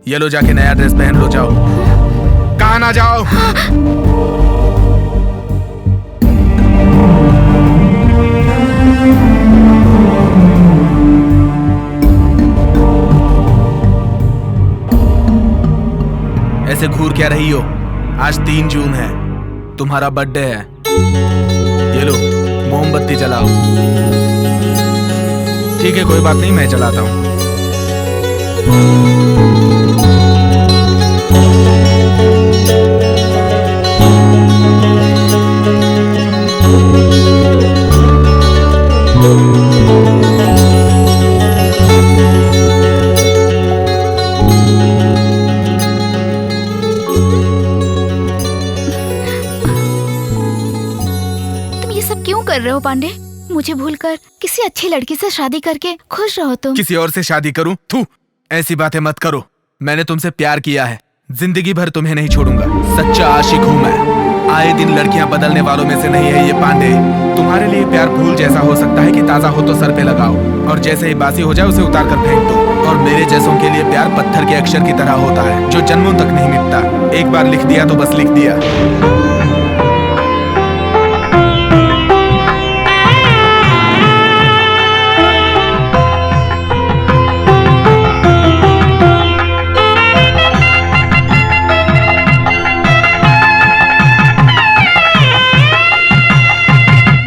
ये लो, जाके नया ड्रेस पहन लो, जाओ। कहाँ ना जाओ। ऐसे घूर क्या रही हो? आज 3 जून है, तुम्हारा बर्थडे है। ये लो, मोमबत्ती जलाओ। ठीक है, कोई बात नहीं, मैं जलाता हूँ। तुम ये सब क्यों कर रहे हो पांडे? मुझे भूलकर किसी अच्छी लड़की से शादी करके खुश रहो तुम। किसी और से शादी करूं? थू, ऐसी बातें मत करो। मैंने तुमसे प्यार किया है, जिंदगी भर तुम्हें नहीं छोड़ूंगा। सच्चा आशिक हूं मैं। आए दिन लड़कियां बदलने वालों में से नहीं है ये पांडे। तुम्हारे लिए प्यार फूल जैसा हो सकता है कि ताजा हो तो सर पे लगाओ और जैसे ही बासी हो जाए उसे उतार कर फेंक दो। और मेरे जैसों के लिए प्यार पत्थर के अक्षर की तरह होता है, जो जन्मों तक नहीं मिटता। एक बार लिख दिया तो बस लिख दिया।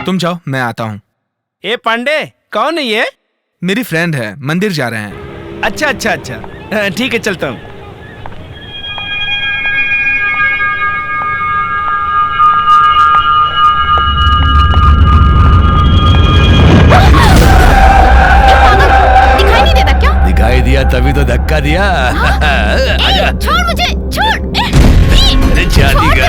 तुम जाओ, मैं आता हूँ। ए पांडे, कौन है ये? मेरी फ्रेंड है, मंदिर जा रहे हैं। अच्छा अच्छा अच्छा, ठीक है, चलता हूँ। दिखाई नहीं देता क्या? दिखाई दिया तभी तो धक्का दिया। ए, छोड़ मुझे, छोड़। अरे शादी का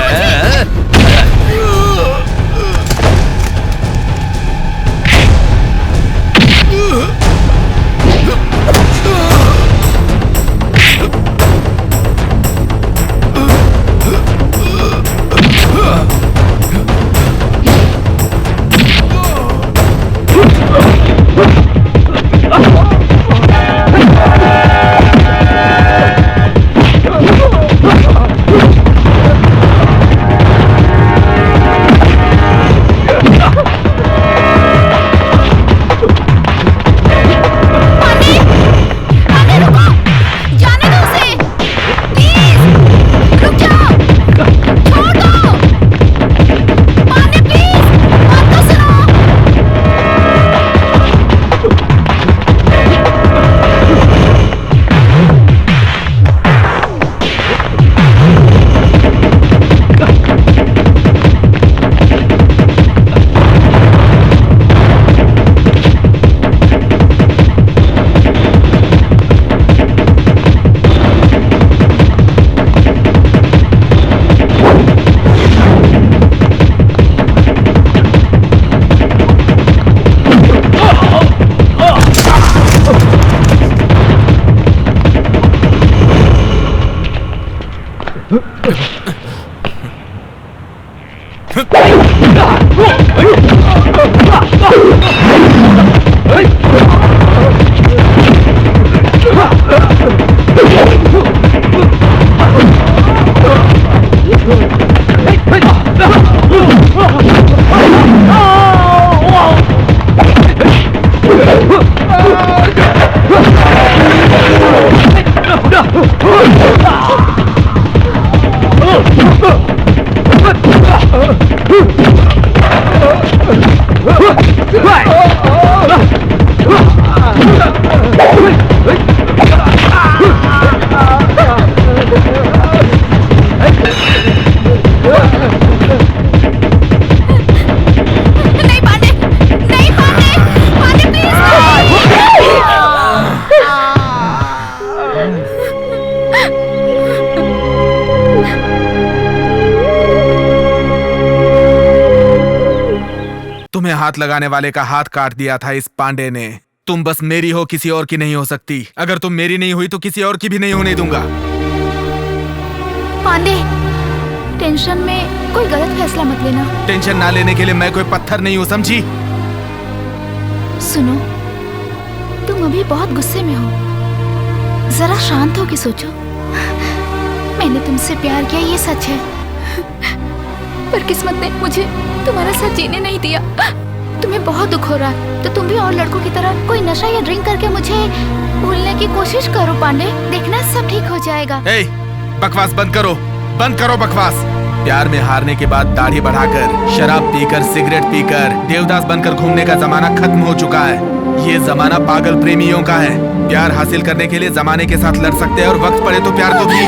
हाथ लगाने वाले का हाथ काट दिया था इस पांडे ने। तुम बस मेरी हो, किसी और की नहीं हो सकती। अगर तुम मेरी नहीं हुई तो किसी और की भी नहीं होने दूंगा। पांडे, टेंशन में कोई गलत फैसला मत लेना। टेंशन ना लेने के लिए मैं कोई पत्थर नहीं हूँ, समझी? सुनो, तुम अभी बहुत गुस्से में हो, जरा शांत हो के सोचो। मैंने तुमसे प्यार किया, ये सच है, पर किस्मत ने मुझे तुम्हारा साथ जीने नहीं दिया। तुम्हें बहुत दुख हो रहा है तो तुम भी और लड़कों की तरह कोई नशा या ड्रिंक करके मुझे भूलने की कोशिश करो पांडे, देखना सब ठीक हो जाएगा। ए, बकवास बंद करो, बंद करो बकवास। प्यार में हारने के बाद दाढ़ी बढ़ाकर, शराब पीकर, सिगरेट पीकर, देवदास बनकर घूमने का जमाना खत्म हो चुका है। ये जमाना पागल प्रेमियों का है। प्यार हासिल करने के लिए जमाने के साथ लड़ सकते हैं और वक्त पड़े तो प्यार को भी।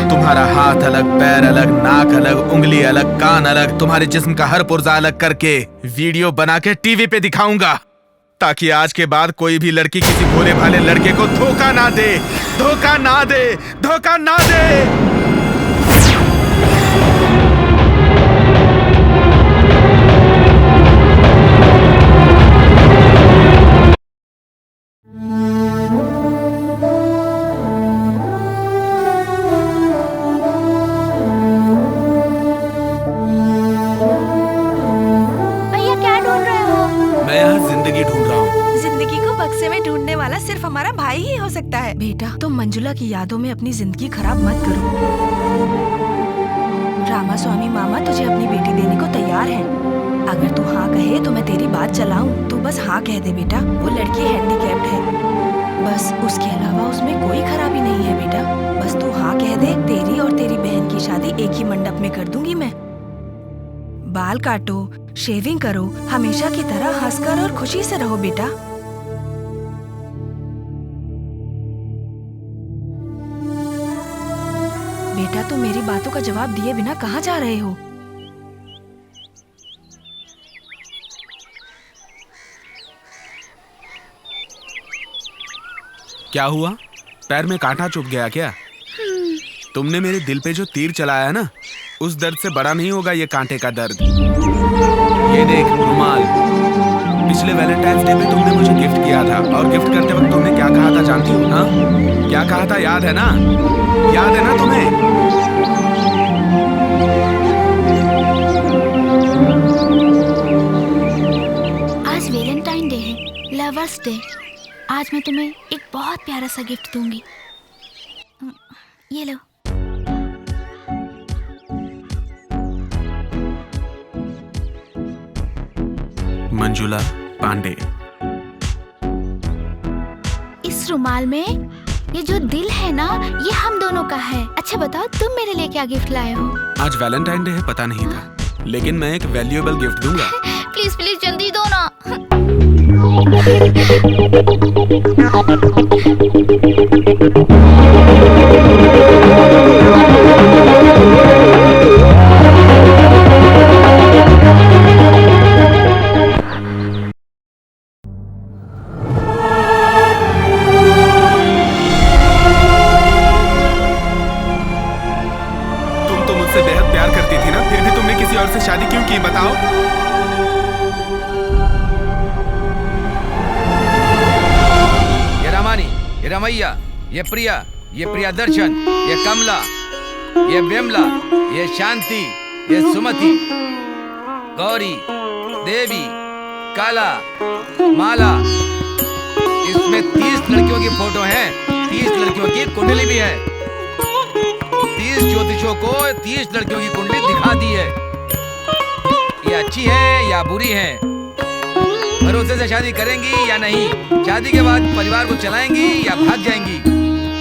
तुम्हारा हाथ अलग, पैर अलग, नाक अलग, उंगली अलग, कान अलग, तुम्हारे जिस्म का हर पुर्जा अलग करके वीडियो बना के टीवी पे दिखाऊंगा, ताकि आज के बाद कोई भी लड़की किसी भोले भाले लड़के को धोखा ना दे, धोखा ना दे, धोखा ना दे। सिर्फ हमारा भाई ही हो सकता है। बेटा, तुम मंजुला की यादों में अपनी जिंदगी खराब मत करो। रामास्वामी मामा तुझे अपनी बेटी देने को तैयार है। अगर तू हाँ कहे तो मैं तेरी बात चलाऊं। तू बस हाँ कह दे बेटा। वो लड़की हैंडीकैप्ड है, बस उसके अलावा उसमें कोई खराबी नहीं है बेटा। बस तू हाँ कह दे, तेरी और तेरी बहन की शादी एक ही मंडप में कर दूंगी मैं। बाल काटो, शेविंग करो, हमेशा की तरह हंसकर और खुशी से रहो बेटा। बेटा, तुम मेरी बातों का जवाब दिए बिना कहाँ जा रहे हो? क्या हुआ? पैर में कांटा चुभ गया क्या? तुमने मेरे दिल पे जो तीर चलाया ना, उस दर्द से बड़ा नहीं होगा ये कांटे का दर्द। ये देख रुमाल, पिछले वैलेंटाइंस डे पे तुमने मुझे गिफ्ट किया था, और गिफ्ट करते वक्त तुमने क्या कहा था जानती हो ना? क्या कहा था याद है ना? याद है ना तुम्हें? आज वैलेंटाइन डे है, लवर्स डे। आज मैं तुम्हें एक बहुत प्यारा सा गिफ्ट दूंगी। ये लो। मंजुला पांडे। इस रुमाल में ये जो दिल है ना, ये हम दोनों का है। अच्छा बताओ, तुम मेरे लिए क्या गिफ्ट लाए हो? आज वैलेंटाइन डे है, पता नहीं था, लेकिन मैं एक वैल्यूएबल गिफ्ट दूंगा। प्लीज प्लीज जल्दी दो ना। बेहद प्यार करती थी ना, फिर भी तुमने किसी और से शादी क्यों की बताओ? ये रामानी, ये रमैया, ये प्रिया, ये प्रियादर्शन, ये कमला, ये बिमला, ये शांति, ये सुमति, गौरी, देवी, काला, माला। इसमें 30 लड़कियों की फोटो हैं, 30 लड़कियों की कुंडली भी है। 30 ज्योतिषों को 30 लड़कियों की कुंडली दिखा दी है। ये अच्छी है या बुरी है, भरोसे से शादी करेंगी या नहीं, शादी के बाद परिवार को चलाएंगी या भाग जाएंगी,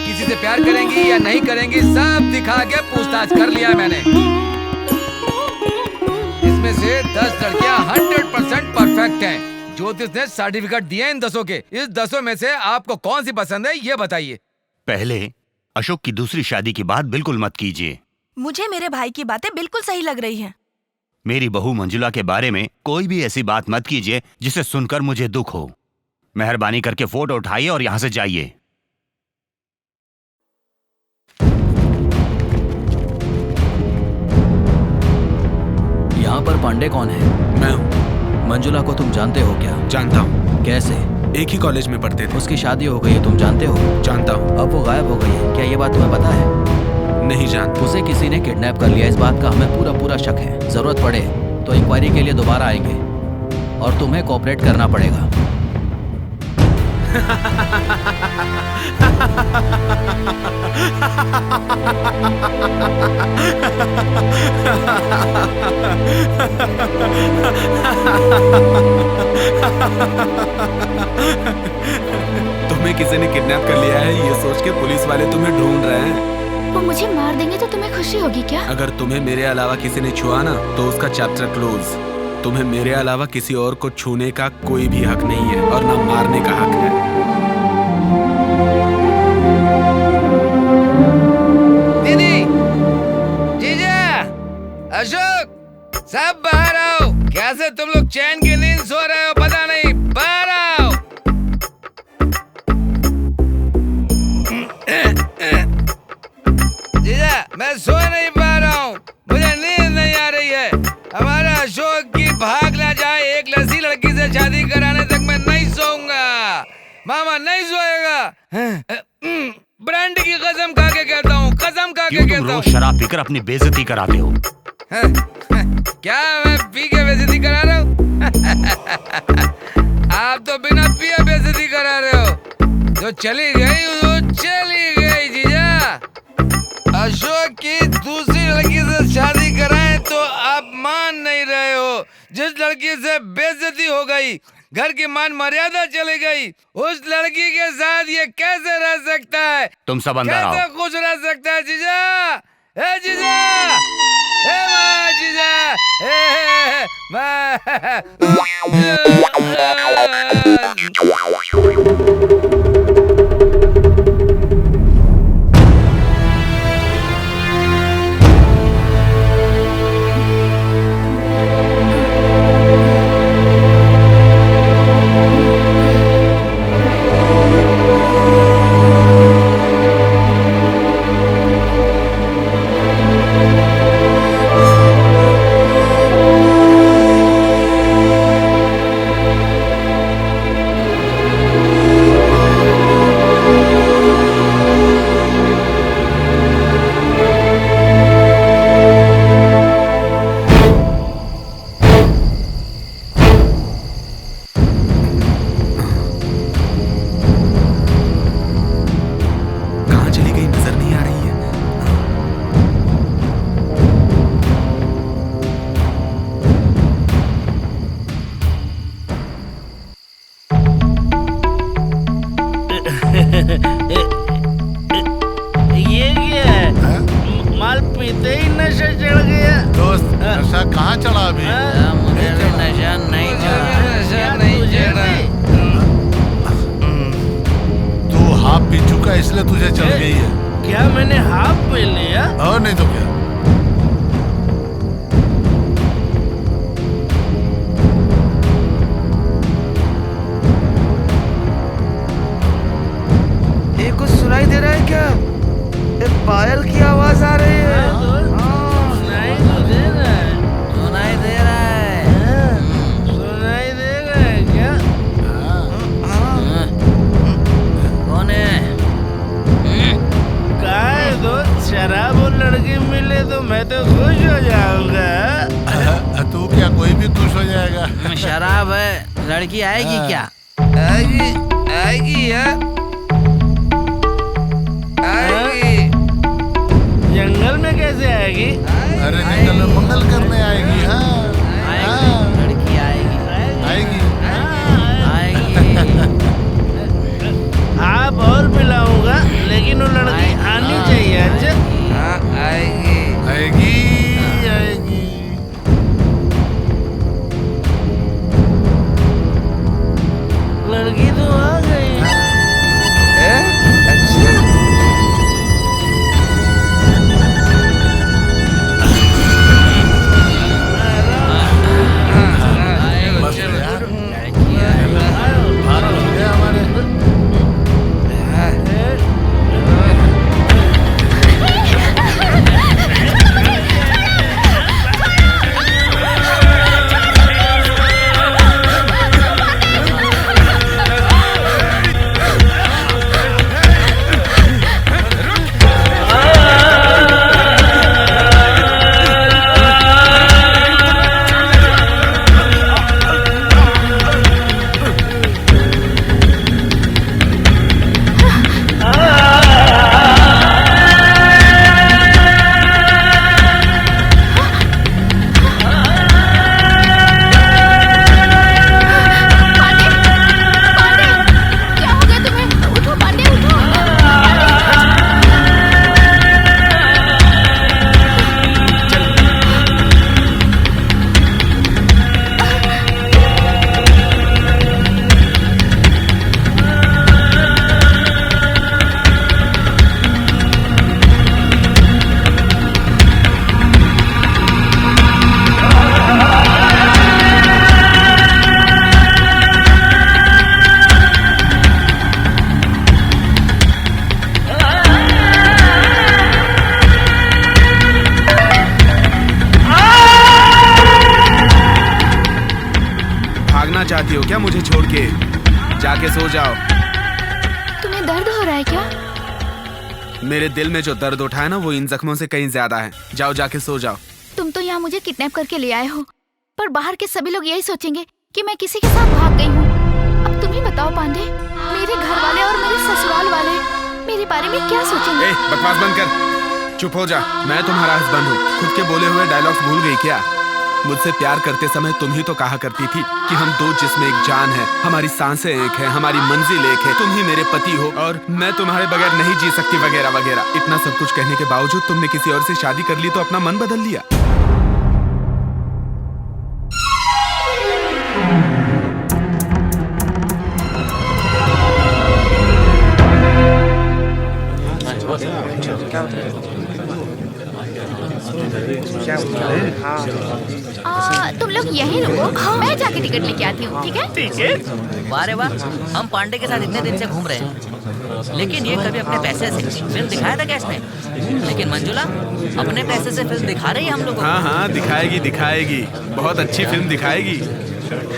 किसी से प्यार करेंगी या नहीं करेंगी, सब दिखा के पूछताछ कर लिया मैंने। इसमें से 10 लड़कियां 100% परफेक्ट हैं। ज्योतिष ने सर्टिफिकेट दिए इन 10 के। इस 10 में से आपको कौन सी पसंद है ये बताइए। पहले अशोक की दूसरी शादी की बात बिल्कुल मत कीजिए। मुझे मेरे भाई की बातें बिल्कुल सही लग रही हैं। मेरी बहू मंजुला के बारे में कोई भी ऐसी बात मत कीजिए जिसे सुनकर मुझे दुख हो। मेहरबानी करके फोटो उठाइए और यहां से जाइए। यहाँ पर पांडे कौन है? मैं हूँ। मंजुला को तुम जानते हो क्या? जानता हूँ। कैसे? एक ही कॉलेज में पढ़ते थे। उसकी शादी हो गई है, तुम जानते हो? जानता हूँ। अब वो गायब हो गई है, क्या ये बात तुम्हें पता है? नहीं जानता। उसे किसी ने किडनैप कर लिया, इस बात का हमें पूरा पूरा शक है। जरूरत पड़े तो इंक्वायरी के लिए दोबारा आएंगे और तुम्हें कोऑपरेट करना पड़ेगा। तुम्हें किसी ने किडनैप कर लिया है ये सोच के पुलिस वाले तुम्हें ढूंढ रहे हैं। वो मुझे मार देंगे तो तुम्हें खुशी होगी क्या? अगर तुम्हें मेरे अलावा किसी ने छुआ ना तो उसका चैप्टर क्लोज। तुम्हें मेरे अलावा किसी और को छूने का कोई भी हक नहीं है और ना मारने का हक है। दीदी, जीजा, अशोक, सब बाहर आओ। कैसे तुम लोग चैन की नींद सो रहे हो पता नहीं, बाहर आओ। जीजा, मैं सो नहीं पा रहा हूँ, मुझे नींद नहीं आ रही है। हमारा अशोक की भाग ना जाए, एक लड़की से शादी कराने तक मैं नहीं सोऊंगा। मामा नहीं सोएगा। ब्रांड की कसम खा के कहता हूँ, कसम खा के क्यों कहता तुम हूँ। रोज शराब पीकर अपनी बेइज्जती कराते हो? क्या मैं पी के बेइज्जती करा रहा हूँ? आप तो बिना पिए बेइज्जती करा रहे हो। जो चली गई वो चली गई जीजा। अशोक की दूसरी लड़की से शादी कराएं तो आप मान नहीं रहे हो। जिस लड़की से बेइज्जती हो गई, घर की मान मर्यादा चली गई, उस लड़की के साथ ये कैसे रह सकता है? तुम सब अंदर आओ। कैसे खुश रह सकता है जीजा? ए जीजा, ए माँ जीजा, ए ये क्या है? माल पीते ही नशा चढ़ गया। दोस्त, नशा कहाँ चढ़ा अभी? मुझे भी नशा नहीं चढ़ा। तू हाफ पी चुका है इसलिए तुझे चढ़ गई है। क्या मैंने हाफ पी लिया? और नहीं तो क्या। ये कुछ सुनाई दे रहा है क्या? ये पायल की आवाज आ रही है। सुनाई तो दे रहा है। सुनाई दे रहा है। सुनाई दे रहा है क्या? कौन है? कहा है दोस्त, शराब और लड़की मिले तो मैं तो खुश हो जाऊंगा। तू क्या, कोई भी खुश हो जाएगा। शराब है, लड़की आएगी क्या? आएगी, आएगी यार, आएगी। जंगल में कैसे आएगी? अरे जंगल में मंगल करने आएगी। हाँ, लड़की आएगी। आएगी। आप और पिलाऊंगा, लेकिन वो लड़की आनी चाहिए। अच्छा, आएगी, आएगी, आएगी। लड़की तो आ गई। अच्छा, चाहती हो क्या मुझे छोड़ के? जाके सो जाओ। तुम्हें दर्द हो रहा है क्या? मेरे दिल में जो दर्द उठा है ना, वो इन जख्मों से कहीं ज्यादा है। जाओ जाके सो जाओ। तुम तो यहाँ मुझे किडनैप करके ले आए हो, पर बाहर के सभी लोग यही सोचेंगे कि मैं किसी के साथ भाग गई हूँ। अब तुम ही बताओ पांडे, मेरे घर वाले और मेरे ससुराल वाले मेरे बारे में क्या सोचेंगे? बकवास बंद कर, चुप हो जा। मैं तुम्हारा हस्बैंड हूँ। खुद के बोले हुए डायलॉग्स भूल गई क्या? मुझसे प्यार करते समय तुम ही तो कहा करती थी कि हम दो जिस्म एक जान है, हमारी सांसें एक है, हमारी मंजिल एक है, तुम ही मेरे पति हो और मैं तुम्हारे बगैर नहीं जी सकती, वगैरह वगैरह। इतना सब कुछ कहने के बावजूद तुमने किसी और से शादी कर ली तो अपना मन बदल लिया। तुम लोग यहीं रुको, मैं जाके टिकट लेके आती हूँ, ठीक है? टिकट? वाह रे वाह, हम पांडे के साथ इतने दिन से घूम रहे हैं, लेकिन ये कभी अपने पैसे से फिल्म दिखाया था क्या इसने? लेकिन मंजुला अपने पैसे से फिल्म दिखा रही है हम लोगों को। हाँ, दिखाएगी दिखाएगी, बहुत अच्छी फिल्म दिखाएगी।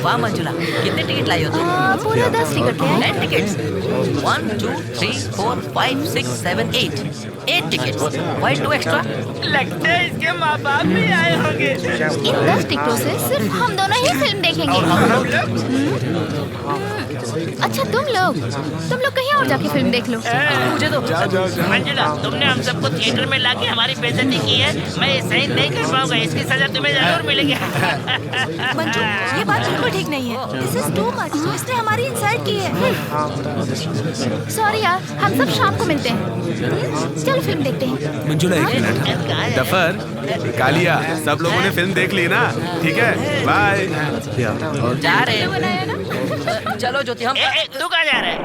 वाह मंजुला, कितने टिकट लाई हो तुम? पूरे 10 टिकट हैं। 10 टिकट्स? 1 2 3 4 5 6 7 8 टिकट्स। Why 2 extra? लगता है इसके माँ बाप भी आए होंगे। इन 10 टिकटों से सिर्फ हम दोनों ही फिल्म देखेंगे। अच्छा तुम लोग कहीं और जाके फिल्म देख लो। मुझे तो मंजुला, तुमने हम सबको थिएटर में लाके हमारी बेइज्जती की है। मैं ये सही नहीं कर पाऊंगा, इसकी सजा तुम्हें जरूर मिलेगी। मंजू, ये बात बिल्कुल ठीक नहीं है। This is too much. इसने हमारी इंसल्ट की है। सॉरी यार, हम सब शाम को मिलते हैं। चलो फिल्म देखते हैं। मंजुला एक मिनट। दफर, कालिया, सब लोगों ने फिल्म देख ली ना? ठीक है, बाय। जा रहे हैं। चलो ज्योति, हम तू कहाँ जा रहा है?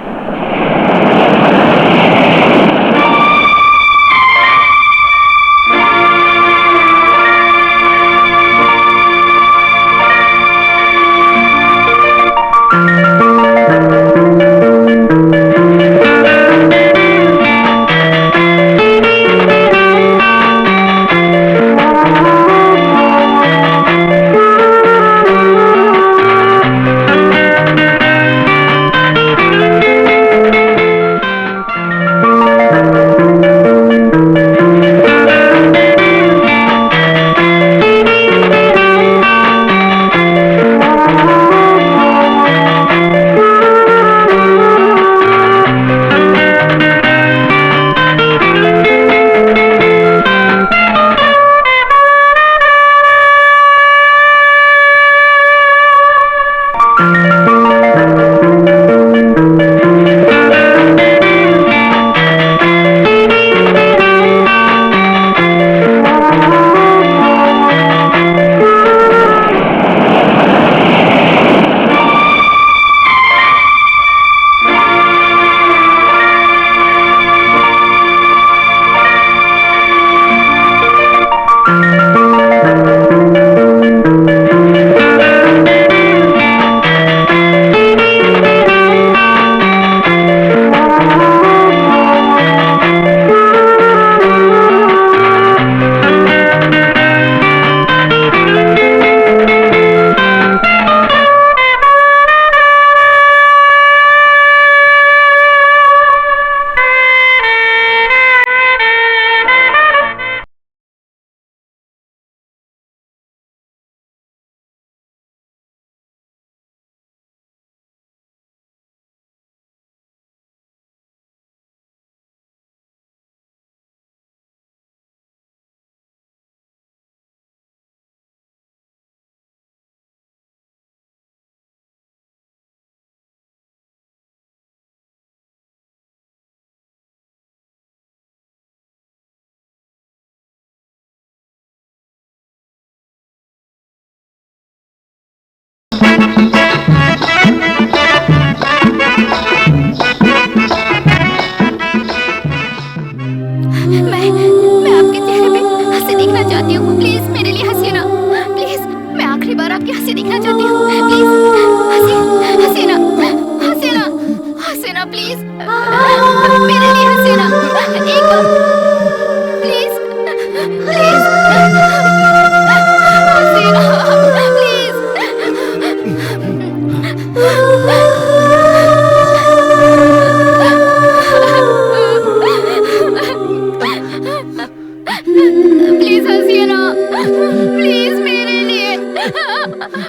प्लीज मेरे लिए।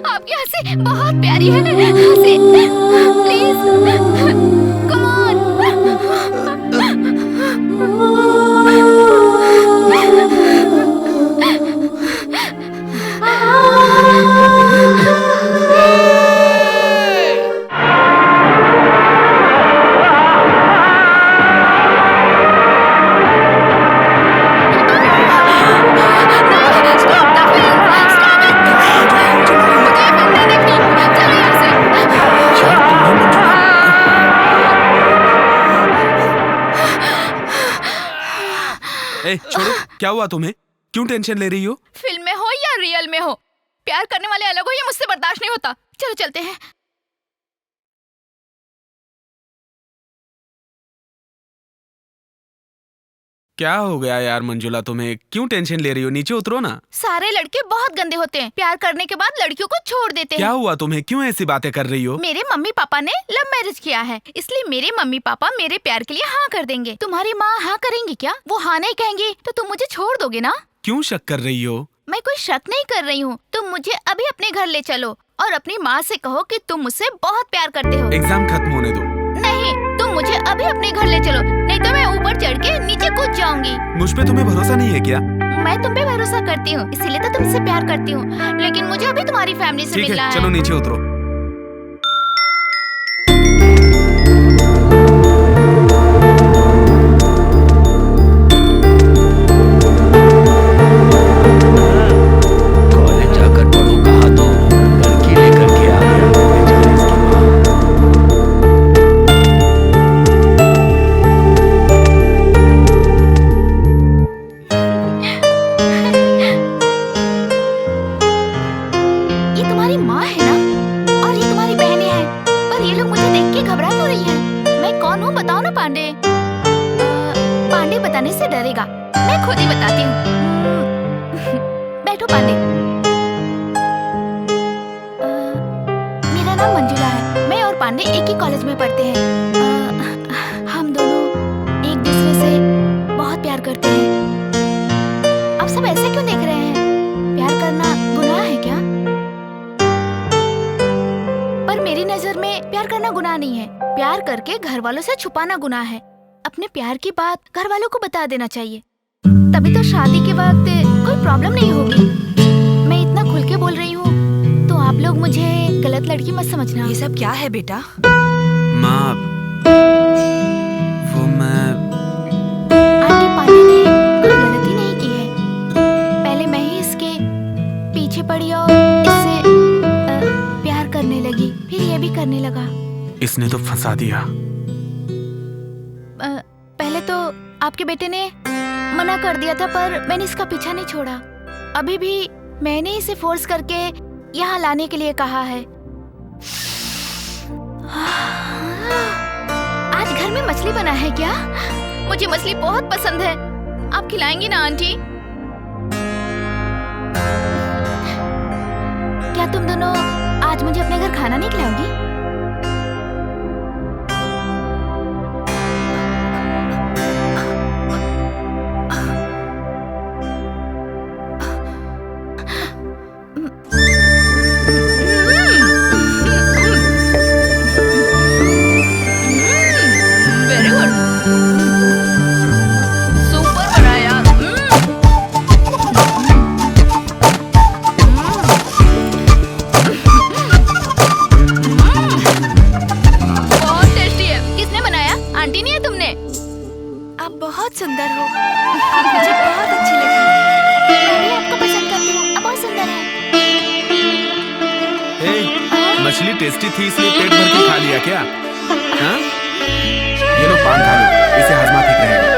आपकी हंसी बहुत प्यारी है। हंसी प्लीज, कम ऑन। छोड़ो, क्या हुआ तुम्हें? क्यों टेंशन ले रही हो? फिल्म में हो या रियल में हो, प्यार करने वाले अलग हो, ये मुझसे बर्दाश्त नहीं होता। चलो चलते हैं। क्या हो गया यार मंजुला, तुम्हें क्यों टेंशन ले रही हो? नीचे उतरो ना। सारे लड़के बहुत गंदे होते हैं, प्यार करने के बाद लड़कियों को छोड़ देते हैं। क्या हुआ तुम्हें? क्यों ऐसी बातें कर रही हो? मेरे मम्मी पापा ने लव मैरिज किया है, इसलिए मेरे मम्मी पापा मेरे प्यार के लिए हाँ कर देंगे। तुम्हारी माँ हाँ करेंगी क्या? वो हाँ नहीं कहेंगी तो तुम मुझे छोड़ दोगे ना? क्यों शक कर रही हो? मैं कोई शक नहीं कर रही हूँ। तुम मुझे अभी अपने घर ले चलो और अपनी माँ से कहो कि तुम मुझसे बहुत प्यार करते हो। एग्जाम खत्म होने दो। नहीं, तुम मुझे अभी अपने घर ले चलो, नहीं तो मैं ऊपर चढ़ के नीचे कूद जाऊंगी। मुझ पे तुम्हें भरोसा नहीं है क्या? मैं तुम पे भरोसा करती हूँ, इसीलिए तो तुमसे प्यार करती हूँ, लेकिन मुझे अभी तुम्हारी फैमिली से मिलना है। चलो नीचे उतरो। कॉलेज जाकर पढ़ो कहा तो लड़की लेकर के आ गया। ये तुम्हारी माँ है ना, और ये तुम्हारी बहनें हैं, पर ये लोग मुझे देख के घबरा क्यों रही हैं? मैं कौन हूँ बताओ ना पांडे। पांडे बताने से डरेगा, मैं खुद ही बताती हूँ। बैठो पांडे। मेरा नाम मंजुला है, मैं और पांडे एक ही कॉलेज में पढ़ते हैं। हम दोनों एक दूसरे से बहुत प्यार करते हैं। आप सब ऐसे क्यों देख रहे हैं? प्यार करना गुनाह है क्या? पर मेरी नजर में प्यार करना गुनाह नहीं है। प्यार करके घर वालों से छुपाना गुनाह है। अपने प्यार की बात घर वालों को बता देना चाहिए, तभी तो शादी के वक्त कोई प्रॉब्लम नहीं होगी। मैं इतना खुल के बोल रही हूँ तो आप लोग मुझे गलत लड़की मत समझना। ये सब क्या है बेटा? माँ, वो मैं आंटी पांडे ने कोई गलती नहीं की है। पहले मैं ही इसके पीछे पड़ी और इससे प्यार करने लगी, फिर ये भी करने लगा। इसने तो फंसा दिया। पहले तो आपके बेटे ने मना कर दिया था, पर मैंने इसका पीछा नहीं छोड़ा। अभी भी मैंने इसे फोर्स करके यहाँ लाने के लिए कहा है। आज घर में मछली बना है क्या? मुझे मछली बहुत पसंद है। आप खिलाएंगी ना आंटी? क्या तुम दोनों आज मुझे अपने घर खाना नहीं खिलाओगी? वेरी गुड, सुपर बना यार। बहुत टेस्टी है। किसने बनाया? आंटी नहीं है तुमने? आप बहुत सुंदर हो, मुझे बहुत अच्छी लगी। मैं भी आपको पसंद करती हूँ, आप बहुत सुंदर हैं। मछली टेस्टी थी इसलिए पेट भर के खा लिया क्या? हाँ? ये लो पान खा लो, इसे हजमा ठीक रहेगा।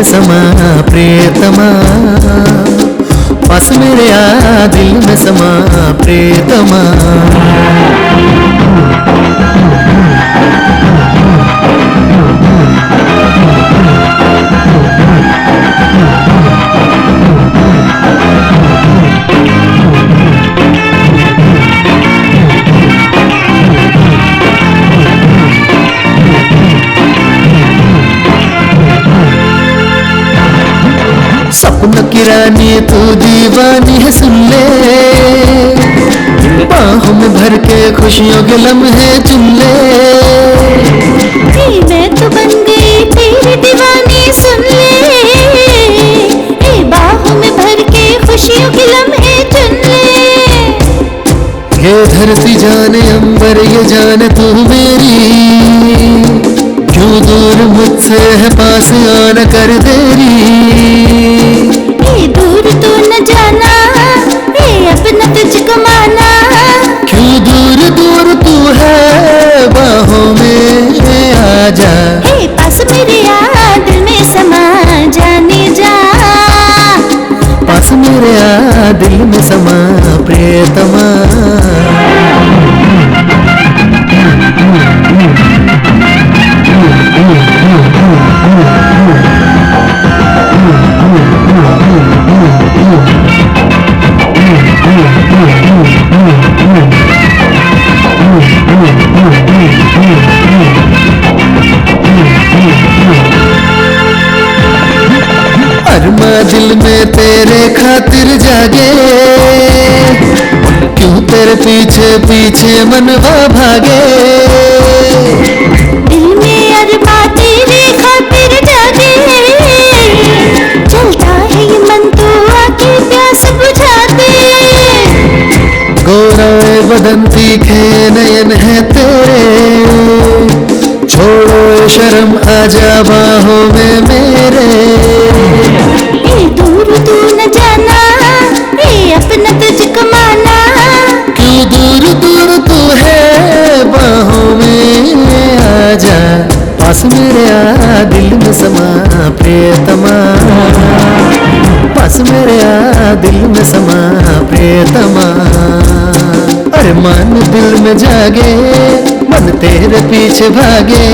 समा प्रियतमा, पास मेरे आ दिल में समा प्रियतमा। सपन की रानी तू दीवानी है, सुन ले बाहों में भर के खुशियों के लम्हे चुन ले। मैं तो बन गई तेरी दीवानी, सुन ले बाहों में भर के खुशियों के लम्हे चुन ले। ये धरती जाने अंबर ये जाने तू मेरी, क्यों दूर मुझसे है पास आना कर देरी। दूर तू न जाना, अपना तुझको माना, क्यों दूर दूर तू है बाहों में आजा। पास मेरे आ दिल में समा जाने जा, पास मेरे आ दिल में समा प्रियतमा। अरमा दिल में तेरे खातिर जागे, क्यों तेरे पीछे पीछे मनवा भागे। दिल में अरमा तेरे खातिर जागे, चलता है ये मन तो आके प्यास बुझा दे। गोरा बदन तीखे नयन है तेरे, छोड़ो शर्म आजा बाहों में मेरे। दूर तू न जाना, अपना तुझको माना, क्यों दूर दूर तू है बाहों में आजा। पास मेरे आ दिल में समा प्रियतमा, पास मेरे आ दिल में समा प्रियतमा। अरे मन दिल में जागे, मन तेरे पीछे भागे,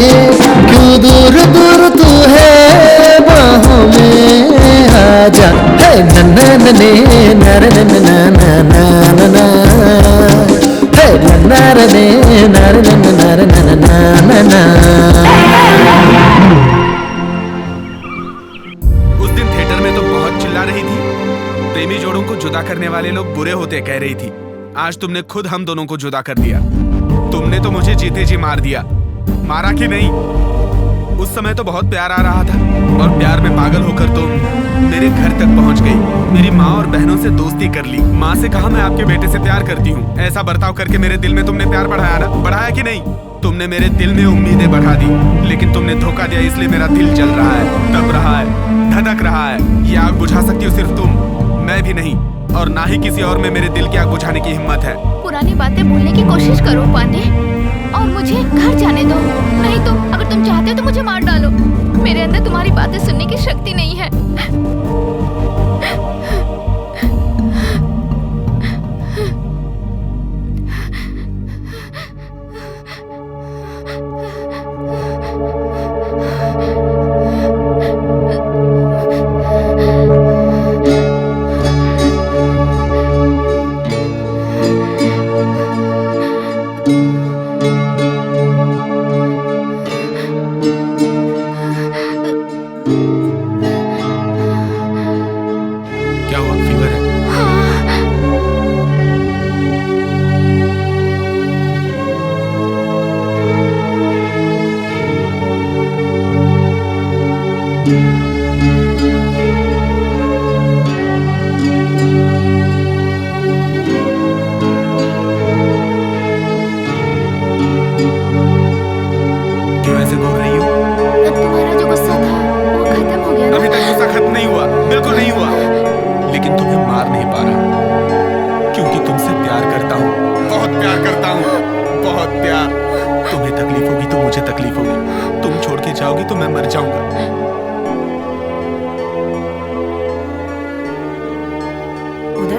क्यों दूर दूर तू है बाहों में आजा। है नन्ना नने नर नन्ना नन्ना नन्ना, है नन्ना रने नर नन्ना नर नन्ना नन्ना। उस दिन थिएटर में तो बहुत चिल्ला रही थी, प्रेमी जोड़ों को जुदा करने वाले लोग बुरे होते कह रही थी। आज तुमने खुद हम दोनों को जुदा कर दिया। तुमने तो मुझे जीते जी मार दिया। मारा कि नहीं? उस समय तो बहुत प्यार आ रहा था, और प्यार में पागल होकर तुम मेरे घर तक पहुंच गई। मेरी माँ और बहनों से दोस्ती कर ली। माँ से कहा मैं आपके बेटे से प्यार करती हूँ। ऐसा बर्ताव करके मेरे दिल में तुमने प्यार बढ़ाया ना? बढ़ाया कि नहीं? तुमने मेरे दिल में उम्मीदें बढ़ा दी, लेकिन तुमने धोखा दिया, इसलिए मेरा दिल जल रहा है, तप रहा है, धधक रहा है। ये आग बुझा सकती हो सिर्फ तुम, मैं भी नहीं, और ना ही किसी और में मेरे दिल की आग बुझाने की हिम्मत है। पुरानी बातें भूलने की कोशिश करो पांडे, और मुझे घर जाने दो। नहीं तो अगर तुम चाहते हो तो मुझे मार डालो। मेरे अंदर तुम्हारी बातें सुनने की शक्ति नहीं है।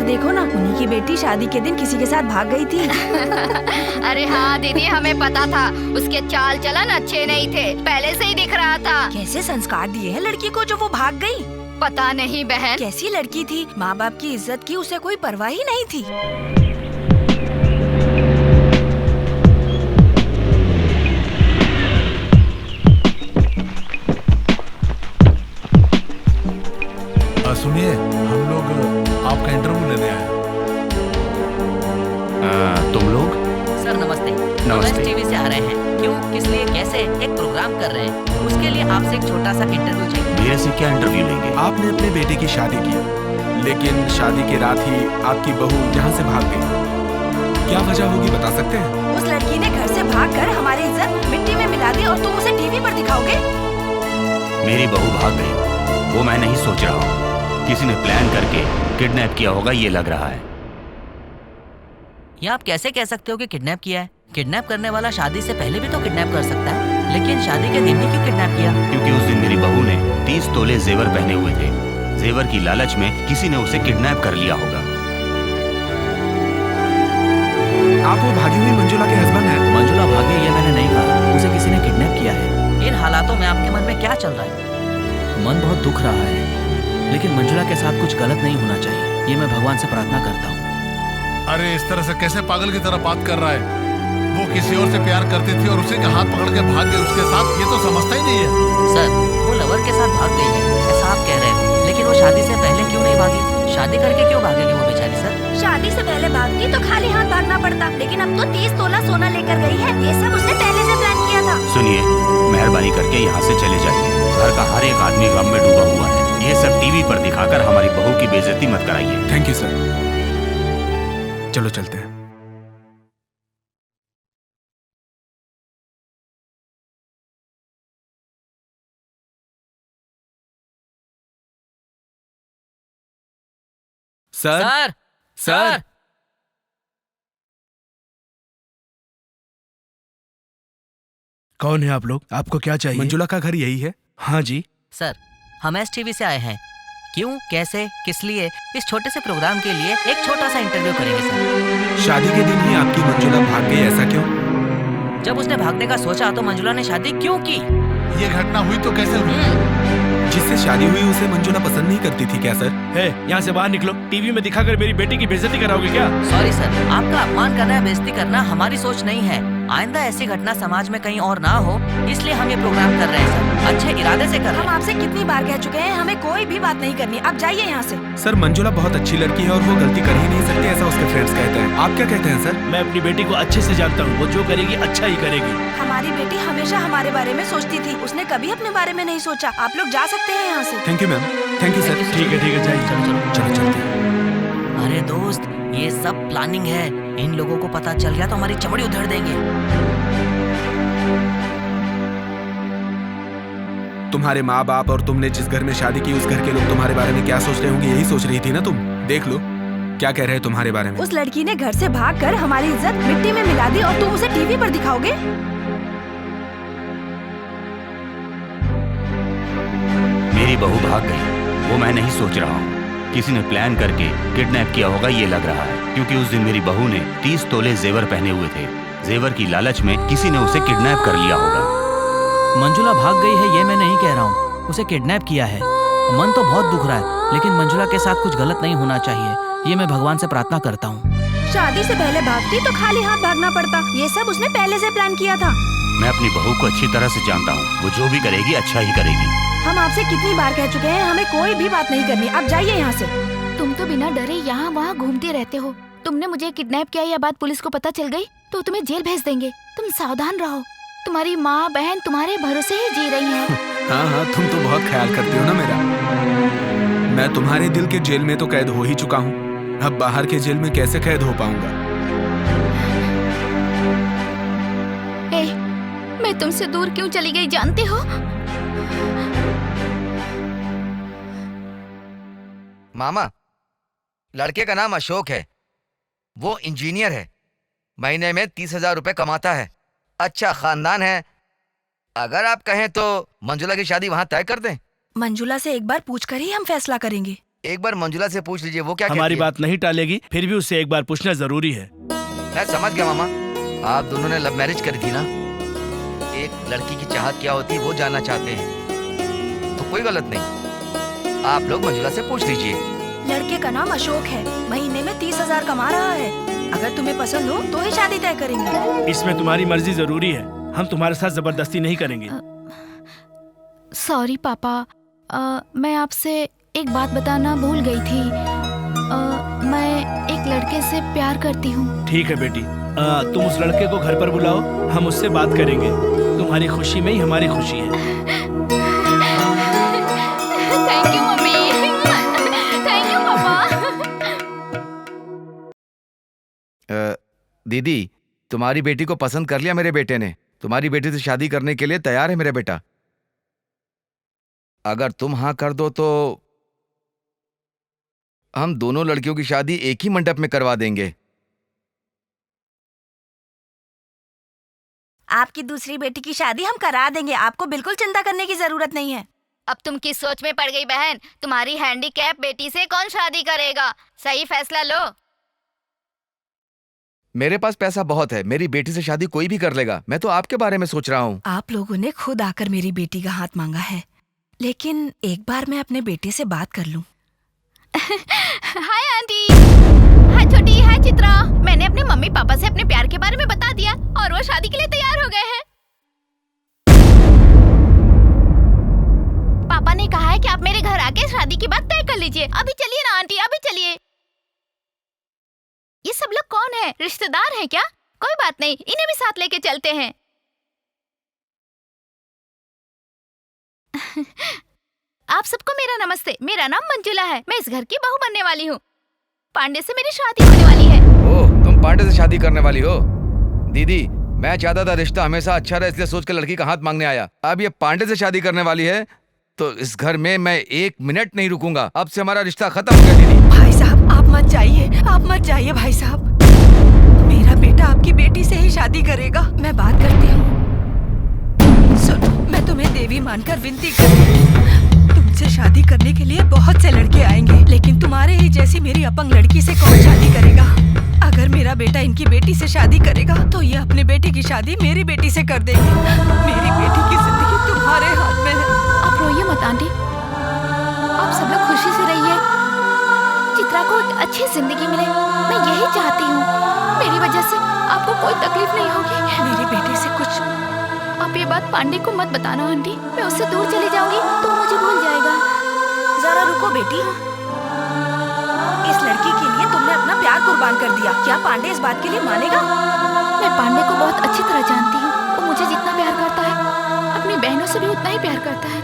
देखो ना, उन्हीं की बेटी शादी के दिन किसी के साथ भाग गई थी। अरे हाँ दीदी, हमें पता था उसके चाल चलन अच्छे नहीं थे, पहले से ही दिख रहा था। कैसे संस्कार दिए हैं लड़की को जो वो भाग गई? पता नहीं बहन। कैसी लड़की थी, माँ बाप की इज्जत की उसे कोई परवाह ही नहीं थी। सुनिए, हम लोग आपका इंटरव्यू लेने आए। तुम लोग? सर नमस्ते। नमस्ते। टीवी से आ रहे हैं। क्यों, किस लिए, कैसे? एक प्रोग्राम कर रहे हैं, उसके लिए आपसे एक छोटा सा इंटरव्यू चाहिए। मेरे से क्या इंटरव्यू लेंगे? आपने अपने बेटे की शादी की, लेकिन शादी की रात ही आपकी बहू यहाँ से भाग गई। क्या वजह होगी बता सकते हैं? उस लड़की ने घर से भागकर हमारी इज्जत मिट्टी में मिला दी और तुम उसे टीवी पर दिखाओगे? मेरी बहू भाग गई, वो मैं नहीं सोच रहा हूँ। किसी ने प्लान करके किडनैप किया होगा, ये लग रहा है। ये आप कैसे कह सकते हो कि किडनैप किया है? किडनैप करने वाला शादी से पहले भी तो किडनैप कर सकता है, लेकिन शादी के दिन ही क्यों किडनैप किया? क्योंकि उस दिन मेरी बहू ने 30 तोले जेवर पहने हुए थे। जेवर की लालच में किसी ने उसे किडनैप कर लिया होगा। आप वो भागी हुई मंजुला के हस्बैंड हैं? मंजुला भागी ये मैंने नहीं कहा, उसे किसी ने किडनैप किया है। इन हालातों में आपके मन में क्या चल रहा है? मन बहुत दुख रहा है, लेकिन मंजुला के साथ कुछ गलत नहीं होना चाहिए, ये मैं भगवान से प्रार्थना करता हूँ। अरे इस तरह से कैसे पागल की तरह बात कर रहा है? वो किसी और से प्यार करती थी और उसी का हाथ पकड़ के भाग गई उसके साथ, ये तो समझता ही नहीं है। सर, वो लवर के साथ भाग गई है ऐसा आप कह रहे हो, लेकिन वो शादी से पहले क्यों नहीं भागी? शादी करके क्यों भागेगी वो बेचारी? सर, शादी से पहले भागती तो खाली हाथ भागना पड़ता, लेकिन अब तो 30 तोला सोना लेकर गई है। ये सब उसने पहले से प्लान किया था। सुनिए, मेहरबानी करके यहाँ से चले जाइए। घर का हर एक आदमी गम में डूबा हुआ है। ये सब टीवी पर दिखाकर हमारी बहू की बेइज्जती मत कराइए। Thank you sir. चलो चलते हैं। सर, सर, सर, कौन है आप लोग? आपको क्या चाहिए? मंजुला का घर यही है? हाँ जी। सर, हम एसटीवी से आए हैं। क्यों, कैसे, किस लिए? इस छोटे से प्रोग्राम के लिए एक छोटा सा इंटरव्यू करेंगे सर। शादी के दिन ही आपकी मंजुला भाग गई, ऐसा क्यों? जब उसने भागने का सोचा तो मंजुला ने शादी क्यों की? ये घटना हुई तो कैसे हुई? जिससे शादी हुई उसे मंजुला पसंद नहीं करती थी क्या सर? है, यहाँ से बाहर निकलो। टीवी में दिखाकर मेरी बेटी की बेइज्जती कराओगे क्या? सॉरी सर, आपका अपमान करना या बेइज्जती करना हमारी सोच नहीं है। आइंदा ऐसी घटना समाज में कहीं और ना हो, इसलिए हम ये प्रोग्राम कर रहे हैं सर। अच्छे इरादे से कर रहे हम हैं। आपसे कितनी बार कह चुके हैं, हमें कोई भी बात नहीं करनी। अब जाइए यहाँ से। सर, मंजुला बहुत अच्छी लड़की है और वो गलती कर ही नहीं सकती, ऐसा उसके फ्रेंड्स कहते हैं। आप क्या कहते हैं सर? मैं अपनी बेटी को अच्छे से जानता हूँ, वो जो करेगी अच्छा ही करेगी। हमारी बेटी हमेशा हमारे बारे में सोचती थी, उसने कभी अपने बारे में नहीं सोचा। आप लोग जा सकते हैं यहाँ से। Thank you ma'am. Thank you sir. ठीक है जाइए। चलो चलते हैं। अरे दोस्त, ये सब प्लानिंग है। इन लोगों को पता चल गया तो हमारी चमड़ी उधेड़ देंगे। तुम्हारे माँ बाप और तुमने जिस घर में शादी की उस घर के लोग तुम्हारे बारे में क्या सोच रहे होंगे, यही सोच रही थी ना तुम? देख लो क्या कह रहे हैं तुम्हारे बारे में। उस लड़की ने घर से भागकर हमारी इज्जत मिट्टी में मिला दी और तुम उसे टीवी पर दिखाओगे? मेरी बहू भाग गई, वो मैं नहीं सोच रहा हूँ। किसी ने प्लान करके किडनैप किया होगा, ये लग रहा है। क्योंकि उस दिन मेरी बहू ने 30 तोले जेवर पहने हुए थे। जेवर की लालच में किसी ने उसे किडनैप कर लिया होगा। मंजुला भाग गई है ये मैं नहीं कह रहा हूँ, उसे किडनैप किया है। मन तो बहुत दुख रहा है, लेकिन मंजुला के साथ कुछ गलत नहीं होना चाहिए, ये मैं भगवान से प्रार्थना करता हूँ। शादी से पहले भागती तो खाली हाथ भागना पड़ता, ये सब उसने पहले से प्लान किया था। मैं अपनी बहू को अच्छी तरह से जानता हूँ, वो जो भी करेगी अच्छा ही करेगी। हम आपसे कितनी बार कह चुके हैं, हमें कोई भी बात नहीं करनी। अब जाइए यहाँ से। तुम तो बिना डरे यहाँ वहाँ घूमते रहते हो। तुमने मुझे किडनैप किया, यह बात पुलिस को पता चल गई तो तुम्हें जेल भेज देंगे। तुम सावधान रहो, तुम्हारी माँ बहन तुम्हारे भरोसे ही जी रही हैं। हाँ हाँ, तुम तो बहुत ख्याल करती हो ना मेरा। मैं तुम्हारे दिल के जेल में तो कैद हो ही चुका हूँ, अब बाहर के जेल में कैसे कैद हो पाऊंगा? मैं तुमसे दूर क्यों चली गई जानते हो? मामा, लड़के का नाम अशोक है, वो इंजीनियर है, महीने में 30,000 रुपए कमाता है, अच्छा खानदान है। अगर आप कहें तो मंजुला की शादी वहां तय कर दें। मंजुला से एक बार पूछकर ही हम फैसला करेंगे। एक बार मंजुला से पूछ लीजिए वो क्या हमारी कहती है। बात नहीं टालेगी, फिर भी उससे एक बार पूछना जरूरी है। मैं समझ गया मामा, आप दोनों ने लव मैरिज करी थी ना। एक लड़की की चाहत क्या होती है वो जानना चाहते हैं, तो कोई गलत नहीं। आप लोग मंजुला से पूछ लीजिए। लड़के का नाम अशोक है, महीने में 30,000 कमा रहा है। अगर तुम्हें पसंद हो तो ही शादी तय करेंगे। इसमें तुम्हारी मर्जी जरूरी है, हम तुम्हारे साथ जबरदस्ती नहीं करेंगे। सॉरी पापा, मैं आपसे एक बात बताना भूल गई थी। मैं एक लड़के से प्यार करती हूँ। ठीक है बेटी, तुम उस लड़के को घर पर बुलाओ, हम उससे बात करेंगे। तुम्हारी खुशी में ही हमारी खुशी है। Thank you mummy, thank you पापा। दीदी, तुम्हारी बेटी को पसंद कर लिया मेरे बेटे ने। तुम्हारी बेटी से शादी करने के लिए तैयार है मेरा बेटा। अगर तुम हाँ कर दो तो हम दोनों लड़कियों की शादी एक ही मंडप में करवा देंगे। आपकी दूसरी बेटी की शादी हम करा देंगे, आपको बिल्कुल चिंता करने की जरूरत नहीं है। अब तुम किस सोच में पड़ गई बहन? तुम्हारी हैंडीकैप बेटी से कौन शादी करेगा? सही फैसला लो। मेरे पास पैसा बहुत है, मेरी बेटी से शादी कोई भी कर लेगा। मैं तो आपके बारे में सोच रहा हूँ। आप लोगों ने खुद आकर मेरी बेटी का हाथ मांगा है, लेकिन एक बार मैं अपने बेटे से बात कर लूं। हाय आंटी, हाय छोटी, हाय चित्रा। मैंने अपने मम्मी पापा से अपने प्यार के बारे में बता दिया और वो शादी के लिए तैयार हो गए हैं। पापा ने कहा है कि आप मेरे घर आके शादी की बात तय कर लीजिए। अभी चलिए ना आंटी, अभी चलिए। ये सब लोग कौन है? रिश्तेदार हैं क्या? कोई बात नहीं, इन्हें भी साथ लेके चलते हैं। आप सबको मेरा नमस्ते। मेरा नाम मंजुला है, मैं इस घर की बहू बनने वाली हूँ। पांडे से मेरी शादी होने वाली है। ओह, तुम पांडे से शादी करने वाली हो? दीदी, मैं चाहता था रिश्ता हमेशा अच्छा रहे, इसलिए सोच कर लड़की का हाथ मांगने आया। अब ये पांडे से शादी करने वाली है तो इस घर में मैं एक मिनट नहीं रुकूंगा। अब से हमारा रिश्ता खत्म हो गया। दीदी भाई साहब, आप मत जाइए, आप मत जाइए भाई साहब। मेरा बेटा आपकी बेटी से ही शादी करेगा। मैं बात करती हूँ। सुनो, मैं तुम्हें देवी मानकर विनती करती हूँ। तुमसे शादी करने के लिए बहुत से लड़के आएंगे, लेकिन तुम्हारे ही जैसी मेरी अपंग लड़की से कौन शादी करेगा? अगर मेरा बेटा इनकी बेटी से शादी करेगा तो ये अपने बेटे की शादी मेरी बेटी से कर देगी। मेरी बेटी की जिंदगी तुम्हारे हाथ में है। आप रोइए मत आंटी, आप सब लोग खुशी से रहिए। चित्रा को एक अच्छी जिंदगी मिले, मैं यही चाहती हूँ। मेरी वजह से आपको कोई तकलीफ नहीं होगी। मेरे बेटे से कुछ आप ये बात पांडे को मत बताना आंटी, मैं उससे दूर चली जाऊंगी तो वो मुझे भूल जाएगा। जरा रुको बेटी, इस लड़की के लिए तुमने अपना प्यार कुर्बान कर दिया। क्या पांडे इस बात के लिए मानेगा? मैं पांडे को बहुत अच्छी तरह जानती हूँ। वो मुझे जितना प्यार करता है, अपनी बहनों से भी उतना ही प्यार करता है।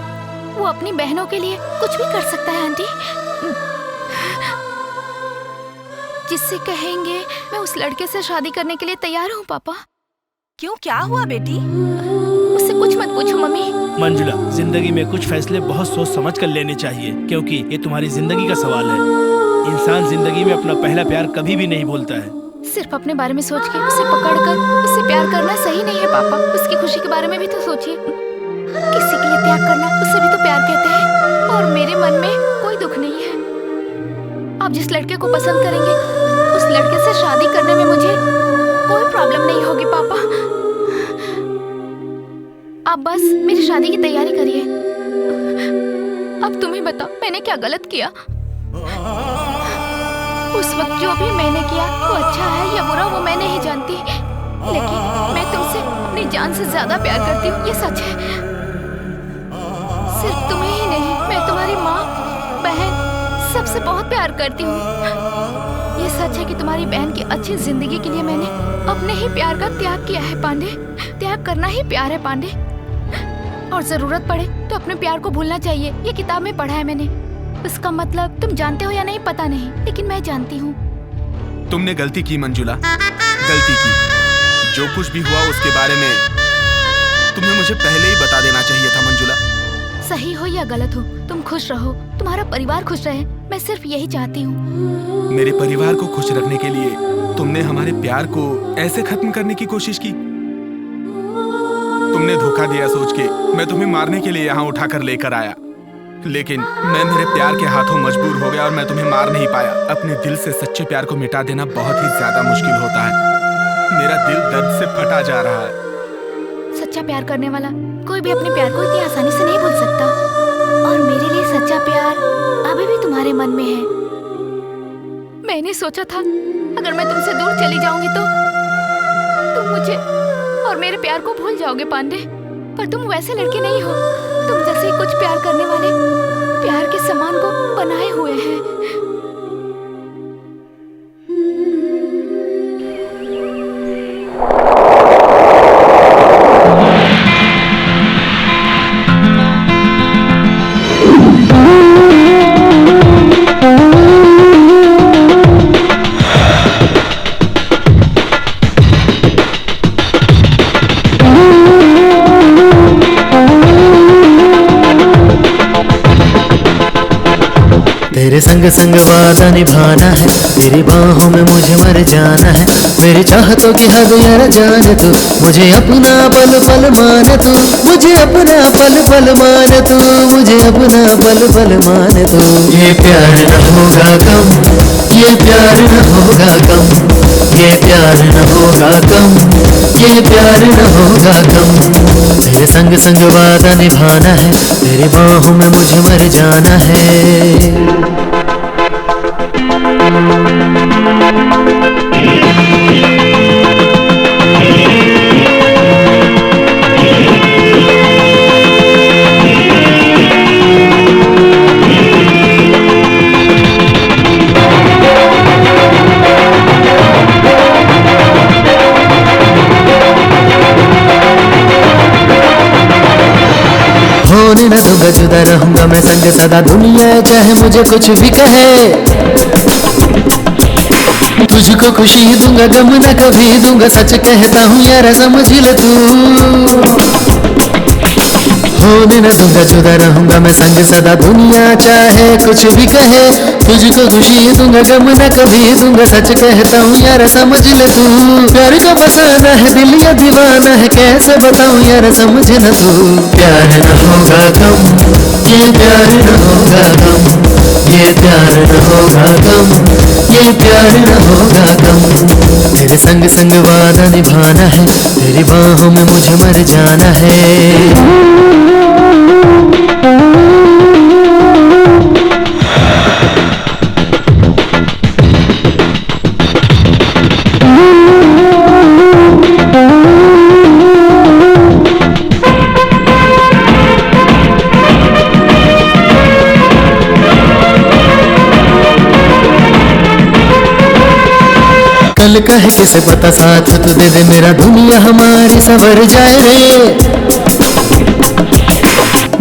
वो अपनी बहनों के लिए कुछ भी कर सकता है आंटी। जिससे कहेंगे मैं उस लड़के से शादी करने के लिए तैयार हूँ। पापा, क्यों, क्या हुआ बेटी? उससे कुछ मत पूछो मम्मी। मंजुला, जिंदगी में कुछ फैसले बहुत सोच समझ कर लेने चाहिए, क्योंकि ये तुम्हारी जिंदगी का सवाल है। इंसान जिंदगी में अपना पहला प्यार कभी भी नहीं भूलता है। सिर्फ अपने बारे में सोच के उसे पकड़कर उससे प्यार करना सही नहीं है पापा। उसकी खुशी के बारे में भी तो सोचिए। किसी के लिए त्याग करना, उससे भी तो प्यार कहते हैं। और मेरे मन में कोई दुख नहीं है। आप जिस लड़के को पसंद करेंगे उस लड़के से शादी करने में मुझे कोई प्रॉब्लम नहीं होगी पापा। आप बस मेरी शादी की तैयारी करिए। अब तुम्हें बताओ, मैंने क्या गलत किया? उस वक्त जो भी मैंने किया वो अच्छा है या बुरा वो मैं नहीं जानती, लेकिन मैं तुमसे अपनी जान से ज्यादा प्यार करती हूँ, ये सच है। सिर्फ तुम्हें ही नहीं, मैं तुम्हारी माँ, बहन, सबसे बहुत प्यार करती हूँ। ये सच है कि तुम्हारी बहन की अच्छी जिंदगी के लिए मैंने अपने ही प्यार का त्याग किया है पांडे। त्याग करना ही प्यार है पांडे। और जरूरत पड़े तो अपने प्यार को भूलना चाहिए। ये किताब में पढ़ा है मैंने। इसका मतलब तुम जानते हो या नहीं पता नहीं, लेकिन मैं जानती हूँ। तुमने गलती की मंजुला, गलती की। जो कुछ भी हुआ उसके बारे में तुम्हें मुझे पहले ही बता देना चाहिए था मंजुला। सही हो या गलत हो, तुम खुश रहो, तुम्हारा परिवार खुश रहे, मैं सिर्फ यही चाहती हूँ। मेरे परिवार को खुश रखने के लिए तुमने हमारे प्यार को ऐसे खत्म करने की कोशिश की। तुमने धोखा दिया सोच के मैं तुम्हें मारने के लिए यहाँ उठाकर लेकर आया, लेकिन मैं मेरे प्यार के हाथों मजबूर हो गया और मैं तुम्हें मार नहीं पाया। अपने दिल से सच्चे प्यार को मिटा देना बहुत ही ज्यादा मुश्किल होता है। मेरा दिल दर्द से फटा जा रहा है। सच्चा प्यार करने वाला कोई भी अपने प्यार को इतनी आसानी से नहीं भूल सकता, और मेरे लिए सच्चा प्यार अभी भी तुम्हारे मन में है। मैंने सोचा था अगर मैं तुमसे दूर चली जाऊंगी तो तुम मुझे और मेरे प्यार को भूल जाओगे पांडे, पर तुम वैसे लड़के नहीं हो। तुम जैसे कुछ प्यार करने वाले प्यार के समान को बनाए हुए हैं। तेरे संग संग वादा निभाना है, तेरी बाहों में मुझे मर जाना है। मेरी चाहतों की हद यार जाने तू, मुझे अपना पल पल माने तू, मुझे अपना पल पल माने तू, मुझे अपना पल पल माने तू। ये प्यार न होगा कम, ये प्यार न होगा कम, ये प्यार न होगा कम, ये प्यार न होगा कम। तेरे संग संग वादा निभाना है, तेरी बाहों में मुझे मर जाना है। होने न दूंगा जुदा रहूंगा मैं संग सदा, दुनिया चाहे मुझे कुछ भी कहे। तुझको खुशी दूंगा गम न कभी दूंगा, सच कहता हूँ यार समझ ले तू। होने न दूंगा जुदा रहूंगा मैं संग सदा, दुनिया चाहे कुछ भी कहे। तुझको खुशी दूंगा गम न कभी दूंगा, सच कहता हूँ यार समझ ले तू। प्यार को बसाना है दिल या दीवाना है, कैसे बताऊँ यार समझ न तू। प्यार न होगा कम, ये प्यार न होगा कम, ये प्यार न होगा कम, ये प्यार न होगा कम। तेरे संग संग वादा निभाना है, तेरी बाहों में मुझे मर जाना है। कल कह किसे पता साथ तू दे दे मेरा, दुनिया हमारी संवर जाए रे।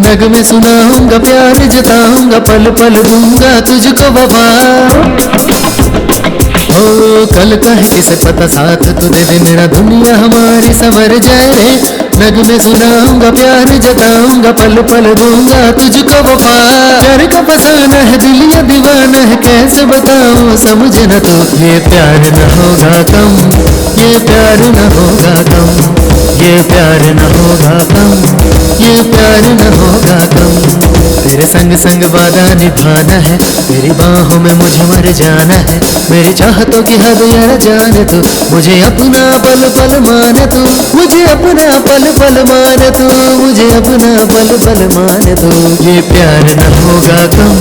नग में सुनाऊंगा प्यार जताऊंगा, पल पल दूंगा तुझको वफा। ओ कल कह किसे पता साथ तू दे दे मेरा, दुनिया हमारी संवर जाए रे। नग में सुनाऊंगा प्यार जताऊंगा, पल पल दूंगा तुझको वफा। प्यार का फसाना है दिल या दीवाना है, कैसे बताऊं समझ न तू। ये प्यार न होगा कम, ये प्यार न होगा कम, ये प्यार न होगा कम, ये प्यार न होगा कम। तेरे संग संग वादा निभाना है, तेरी बाहों में मुझे मर जाना है। मेरी चाहतों की हद यार जाने तू, मुझे अपना पल पल माने तू, मुझे अपना पल पल माने तू, मुझे अपना पल पल माने तू। ये प्यार न होगा कम,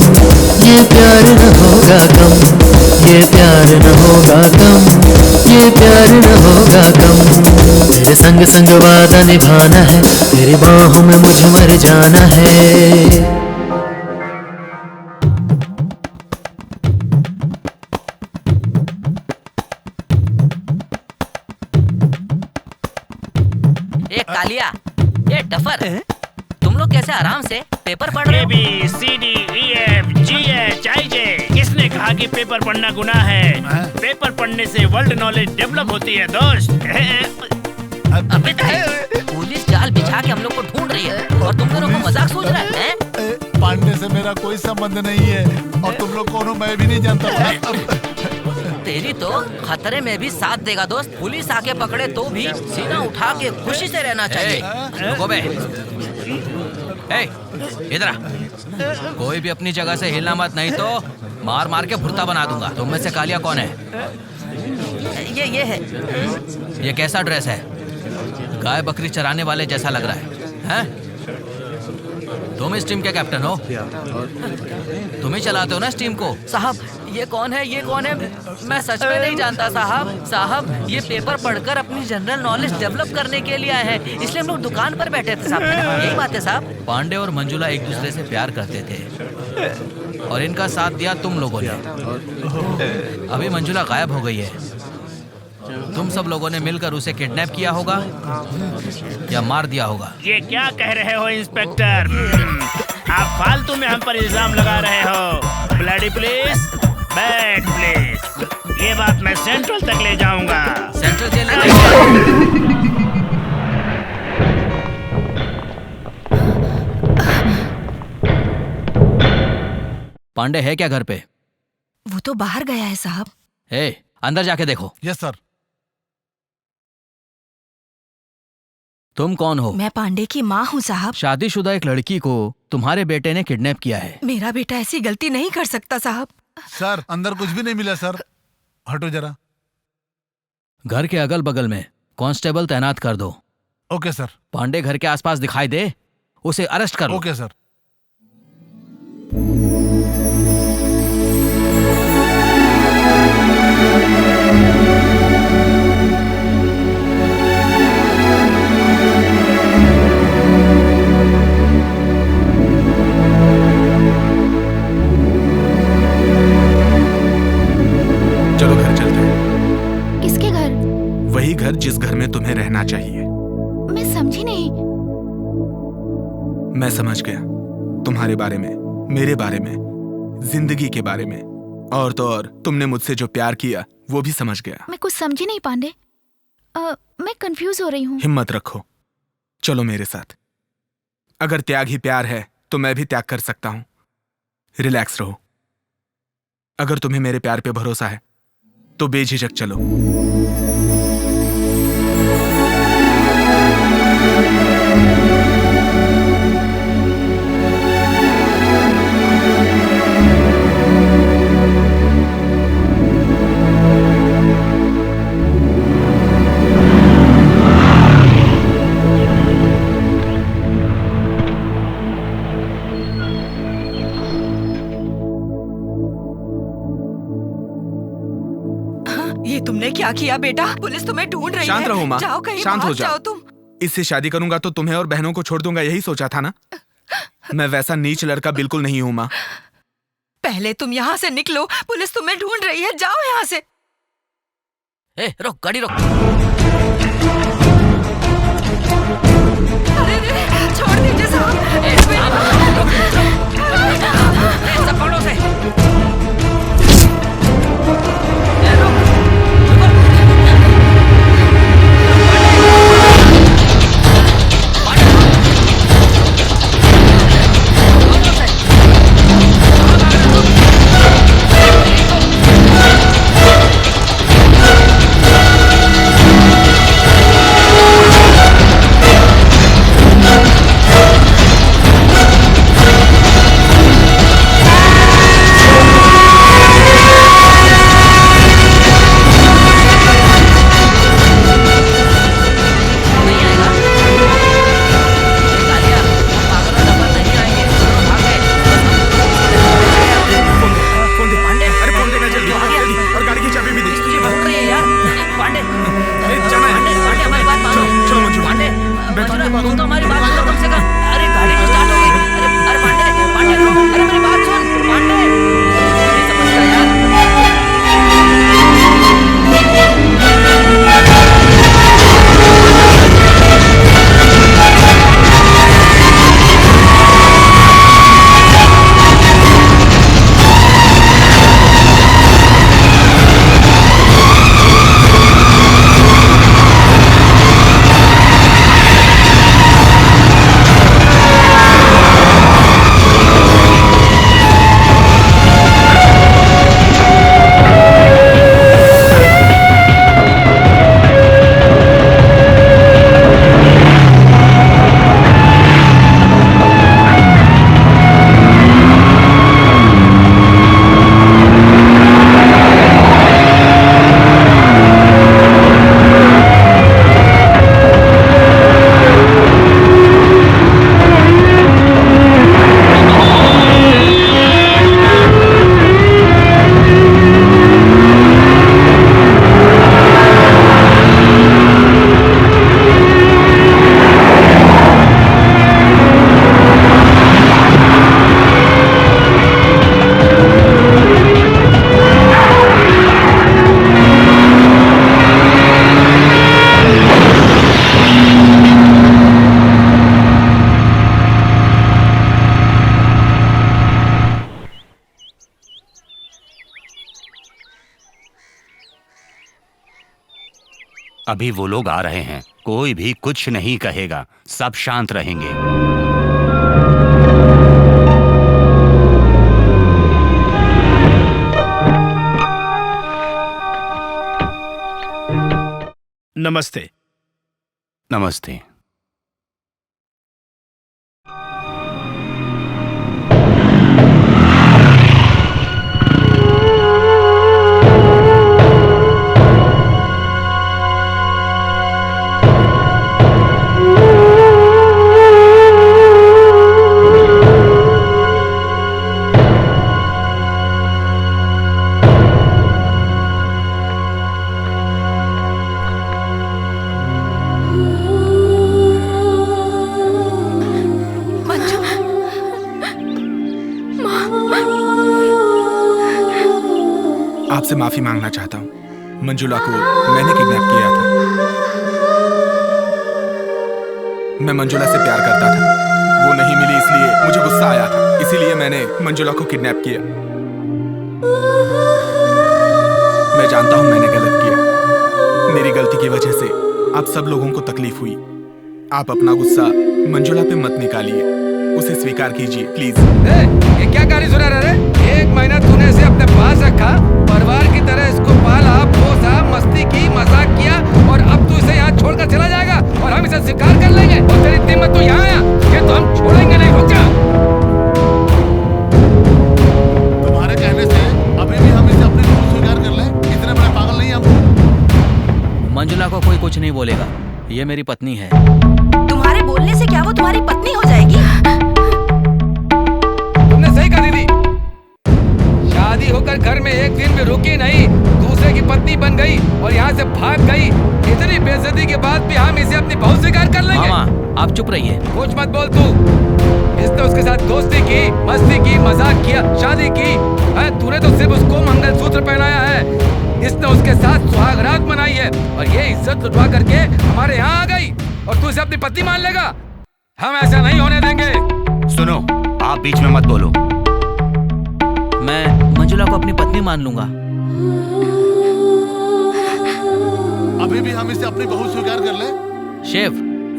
ये प्यार न होगा कम, ये प्यार न होगा कम, ये प्यार न होगा कम। तेरे संग संग वादा निभाना है, तेरी बाहों में मुझे मर जाना है। कालिया, ये डफर, तुम लोग कैसे आराम से पेपर पढ़ रहे हो? ABCDEFGH किसने कहा कि पेपर पढ़ना गुनाह है? पेपर पढ़ने से वर्ल्ड नॉलेज डेवलप होती है दोस्त। अबे पुलिस जाल बिछा के हम लोग को ढूंढ रही है और तुम दोनों को मजाक सोच रहा है? पांडे से मेरा कोई संबंध नहीं है और तुम लोग कौन हो मैं भी नहीं जानता। तेरी तो खतरे में भी साथ देगा दोस्त। पुलिस आके पकड़े तो भी सीना उठा के खुशी से रहना चाहिए। रुको बे, इधर आ। कोई भी अपनी जगह से हिलना मत, नहीं तो मार मार के भुर्ता बना दूंगा। तुम में से कालिया कौन है? ये है। ये कैसा ड्रेस है? गाय बकरी चराने वाले जैसा लग रहा है, हैं? तुम इस टीम के कैप्टन हो? तुम ही चलाते हो ना इस टीम को? साहब ये कौन है, ये कौन है? मैं सच में नहीं जानता साहब। साहब ये पेपर पढ़कर अपनी जनरल नॉलेज डेवलप करने के लिए आए हैं, इसलिए हम लोग दुकान पर बैठे थे साहब। यही बात है साहब। पांडे और मंजुला एक दूसरे से प्यार करते थे और इनका साथ दिया तुम लोगों ने। अभी मंजुला गायब हो गई है। तुम सब लोगों ने मिलकर उसे किडनैप किया होगा या मार दिया होगा। ये क्या कह रहे हो इंस्पेक्टर? आप फालतू में हम पर इल्जाम लगा रहे हो। Bloody police, bad police. ये बात मैं सेंट्रल तक ले जाऊंगा। सेंट्रल जेल पांडे है क्या घर पे? वो तो बाहर गया है साहब। अंदर जाके देखो। Yes sir. तुम कौन हो? मैं पांडे की माँ हूँ साहब। शादीशुदा एक लड़की को तुम्हारे बेटे ने किडनैप किया है। मेरा बेटा ऐसी गलती नहीं कर सकता साहब। सर अंदर कुछ भी नहीं मिला सर। हटो जरा। घर के अगल बगल में कांस्टेबल तैनात कर दो। Okay sir. पांडे घर के आसपास दिखाई दे, उसे अरेस्ट करो। Okay sir. चलो घर चलते हैं। किसके घर? वही घर जिस घर में तुम्हें रहना चाहिए। मैं समझी नहीं। मैं समझ गया तुम्हारे बारे में, मेरे बारे में, जिंदगी के बारे में, और तो और तुमने मुझसे जो प्यार किया वो भी समझ गया। मैं कुछ समझी नहीं पांडे। मैं कंफ्यूज हो रही हूँ। हिम्मत रखो, चलो मेरे साथ। अगर त्याग ही प्यार है तो मैं भी त्याग कर सकता हूं। रिलैक्स रहो। अगर तुम्हें मेरे प्यार पे भरोसा है तो बेझिझक चलो। तुमने क्या किया बेटा? पुलिस तुम्हें ढूंढ रही है। शांत रहो माँ, जाओ कहीं शांत हो जाओ जाओ। तुम। इससे शादी करूंगा तो तुम्हें और बहनों को छोड़ दूंगा, यही सोचा था ना? मैं वैसा नीच लड़का बिल्कुल नहीं हूँ माँ। पहले तुम यहाँ से निकलो, पुलिस तुम्हें ढूंढ रही है। जाओ यहाँ से। रुक, गाड़ी रोक। अरे छोड़ दीजिए साहब। पकड़ो से। अभी वो लोग आ रहे हैं, कोई भी कुछ नहीं कहेगा, सब शांत रहेंगे। नमस्ते। नमस्ते। आपसे माफी मांगना चाहता हूँ। मंजुला को मैंने किडनैप किया था। मैं मंजुला से प्यार करता था, वो नहीं मिली इसलिए मुझे गुस्सा आया था, इसीलिए मैंने मंजुला को किडनैप किया। मैं जानता हूँ मैंने गलत किया, मेरी गलती की वजह से आप सब लोगों को तकलीफ हुई। आप अपना गुस्सा मंजुला पे मत निकालिए, उसे स्वीकार कीजिए प्लीज। ये क्या कहानी सुना रहा है? 1 महीना तूने इसे अपने पास रखा, परिवार की तरह इसको पाला, पोसा, मस्ती की, मजाक किया, और अब तू इसे यहाँ छोड़कर चला जाएगा और हम इसे स्वीकार कर लेंगे? और तेरी इतनी हिम्मत तू यहाँ आया, ये तो हम छोड़ेंगे नहीं। रुक जा। तुम्हारे कहने से अभी भी हम इसे अपनी भूल स्वीकार कर लें? इतने बड़े पागल नहीं हम। मंजुला को कोई कुछ नहीं बोलेगा, ये मेरी पत्नी है। तुम्हारे बोलने से क्या वो तुम्हारी पत्नी हो जाएगी? तुमने सही कहा दीदी, शादी होकर घर में एक दिन भी रुकी नहीं, दूसरे की पत्नी बन गई और यहाँ से भाग गई। इतनी बेइज्जती के बाद भी हम इसे अपनी बहू स्वीकार कर लेंगे? मामा आप चुप रहिए। कुछ मत बोल तू। इसने उसके साथ दोस्ती की, मस्ती की, मजाक किया, शादी की। तूने तो सिर्फ उसको मंगलसूत्र पहनाया है, इसने उसके साथ सुहागरात मनाई है और ये इज्जत लुटवा करके हमारे यहाँ आ गई और तू इसे अपनी पत्नी मान लेगा? हम ऐसा नहीं होने देंगे। सुनो, आप बीच में मत बोलो। मैं मंजुला को अपनी पत्नी मान लूंगा। अभी भी हम इसे अपनी बहू स्वीकार कर ले? शेफ,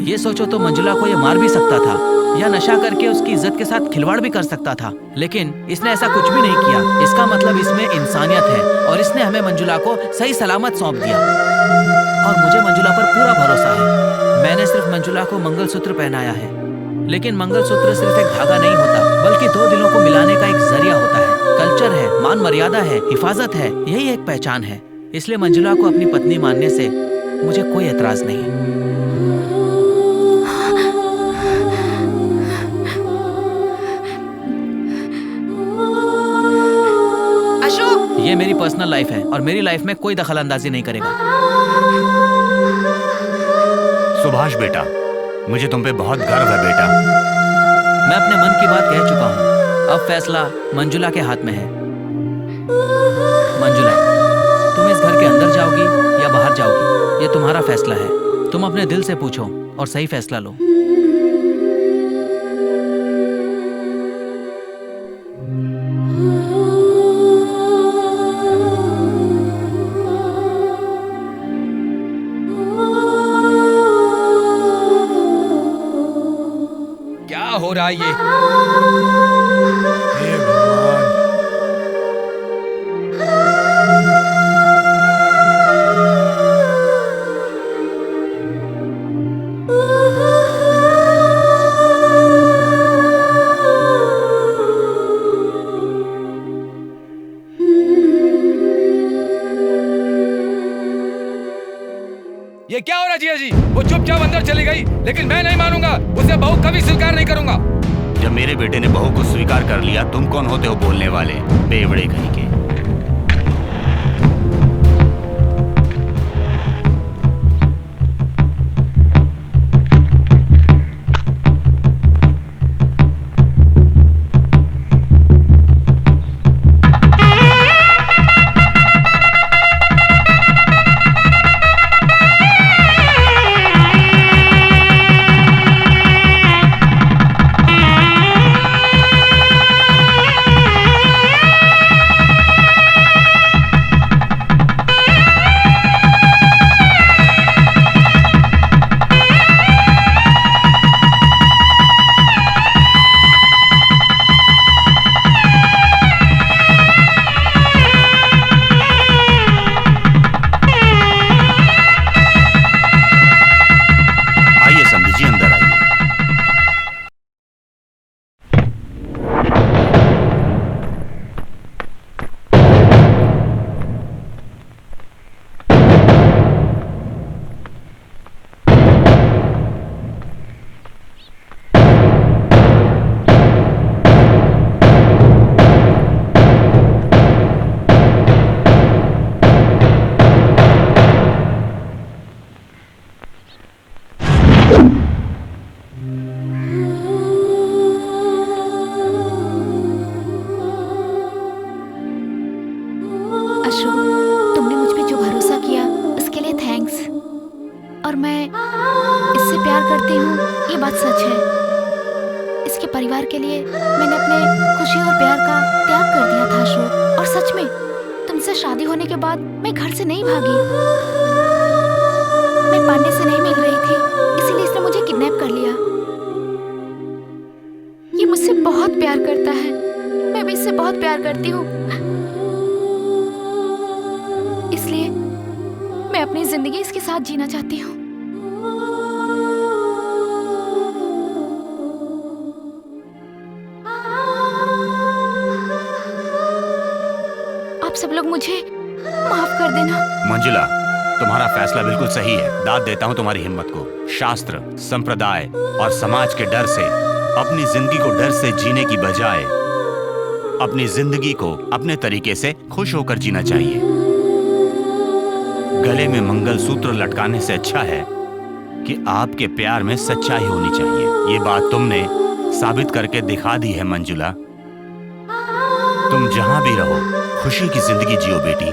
ये सोचो तो मंजुला को ये मार भी सकता था या नशा करके उसकी इज्जत के साथ खिलवाड़ भी कर सकता था, लेकिन इसने ऐसा कुछ भी नहीं किया। इसका मतलब इसमें इंसानियत है और इसने हमें मंजुला को सही सलामत सौंप दिया और मुझे मंजुला पर पूरा भरोसा है। मैंने सिर्फ मंजुला को मंगलसूत्र पहनाया है, लेकिन मंगलसूत्र सिर्फ एक धागा नहीं होता, बल्कि दो दिलों को मिलाने का एक जरिया होता है। कल्चर है, मान मर्यादा है, हिफाजत है, यही एक पहचान है। इसलिए मंजुला को अपनी पत्नी मानने से मुझे कोई एतराज नहीं। अशोक, ये मेरी पर्सनल लाइफ है और मेरी लाइफ में कोई दखल अंदाजी नहीं करेगा। सुभाष बेटा, मुझे तुम पे बहुत गर्व है बेटा। मैं अपने मन की बात कह चुका हूँ, अब फैसला मंजुला के हाथ में है। मंजुला, तुम इस घर के अंदर जाओगी या बाहर जाओगी, ये तुम्हारा फैसला है। तुम अपने दिल से पूछो और सही फैसला लो। क्या हो रहा है ये? हे भगवान। ये क्या हो रहा है जिया जी? वो चुपचाप अंदर चली गई, लेकिन मैं नहीं मानूंगा, उसे बहू कभी स्वीकार नहीं करूंगा। जब मेरे बेटे ने बहू को स्वीकार कर लिया, तुम कौन होते हो बोलने वाले, बेवड़े कहीं के। करती हूँ, ये बात सच है। इसके परिवार के लिए मैंने अपने खुशी और प्यार का त्याग कर दिया था अशोक। और सच में तुमसे शादी होने के बाद मैं घर से नहीं भागी। मैं पांडे से नहीं मिल रही थी, इसीलिए इसने मुझे किडनैप कर लिया। ये मुझसे बहुत प्यार करता है, मैं भी इससे बहुत प्यार करती हूँ। इसलिए मैं अपनी जिंदगी इसके साथ जीना चाहती हूँ। आप सब लोग मुझे माफ कर देना। मंजुला, तुम्हारा फैसला बिल्कुल सही है। दाद देता हूँ तुम्हारी हिम्मत को। शास्त्र, संप्रदाय और समाज के डर से अपनी जिंदगी को डर से जीने की बजाय अपनी जिंदगी को अपने तरीके से खुश होकर जीना चाहिए। गले में मंगलसूत्र लटकाने से अच्छा है कि आपके प्यार में सच्चाई होनी चाहिए। ये बात तुमने साबित करके दिखा दी है मंजुला। तुम जहां भी रहो खुशी की जिंदगी जियो बेटी।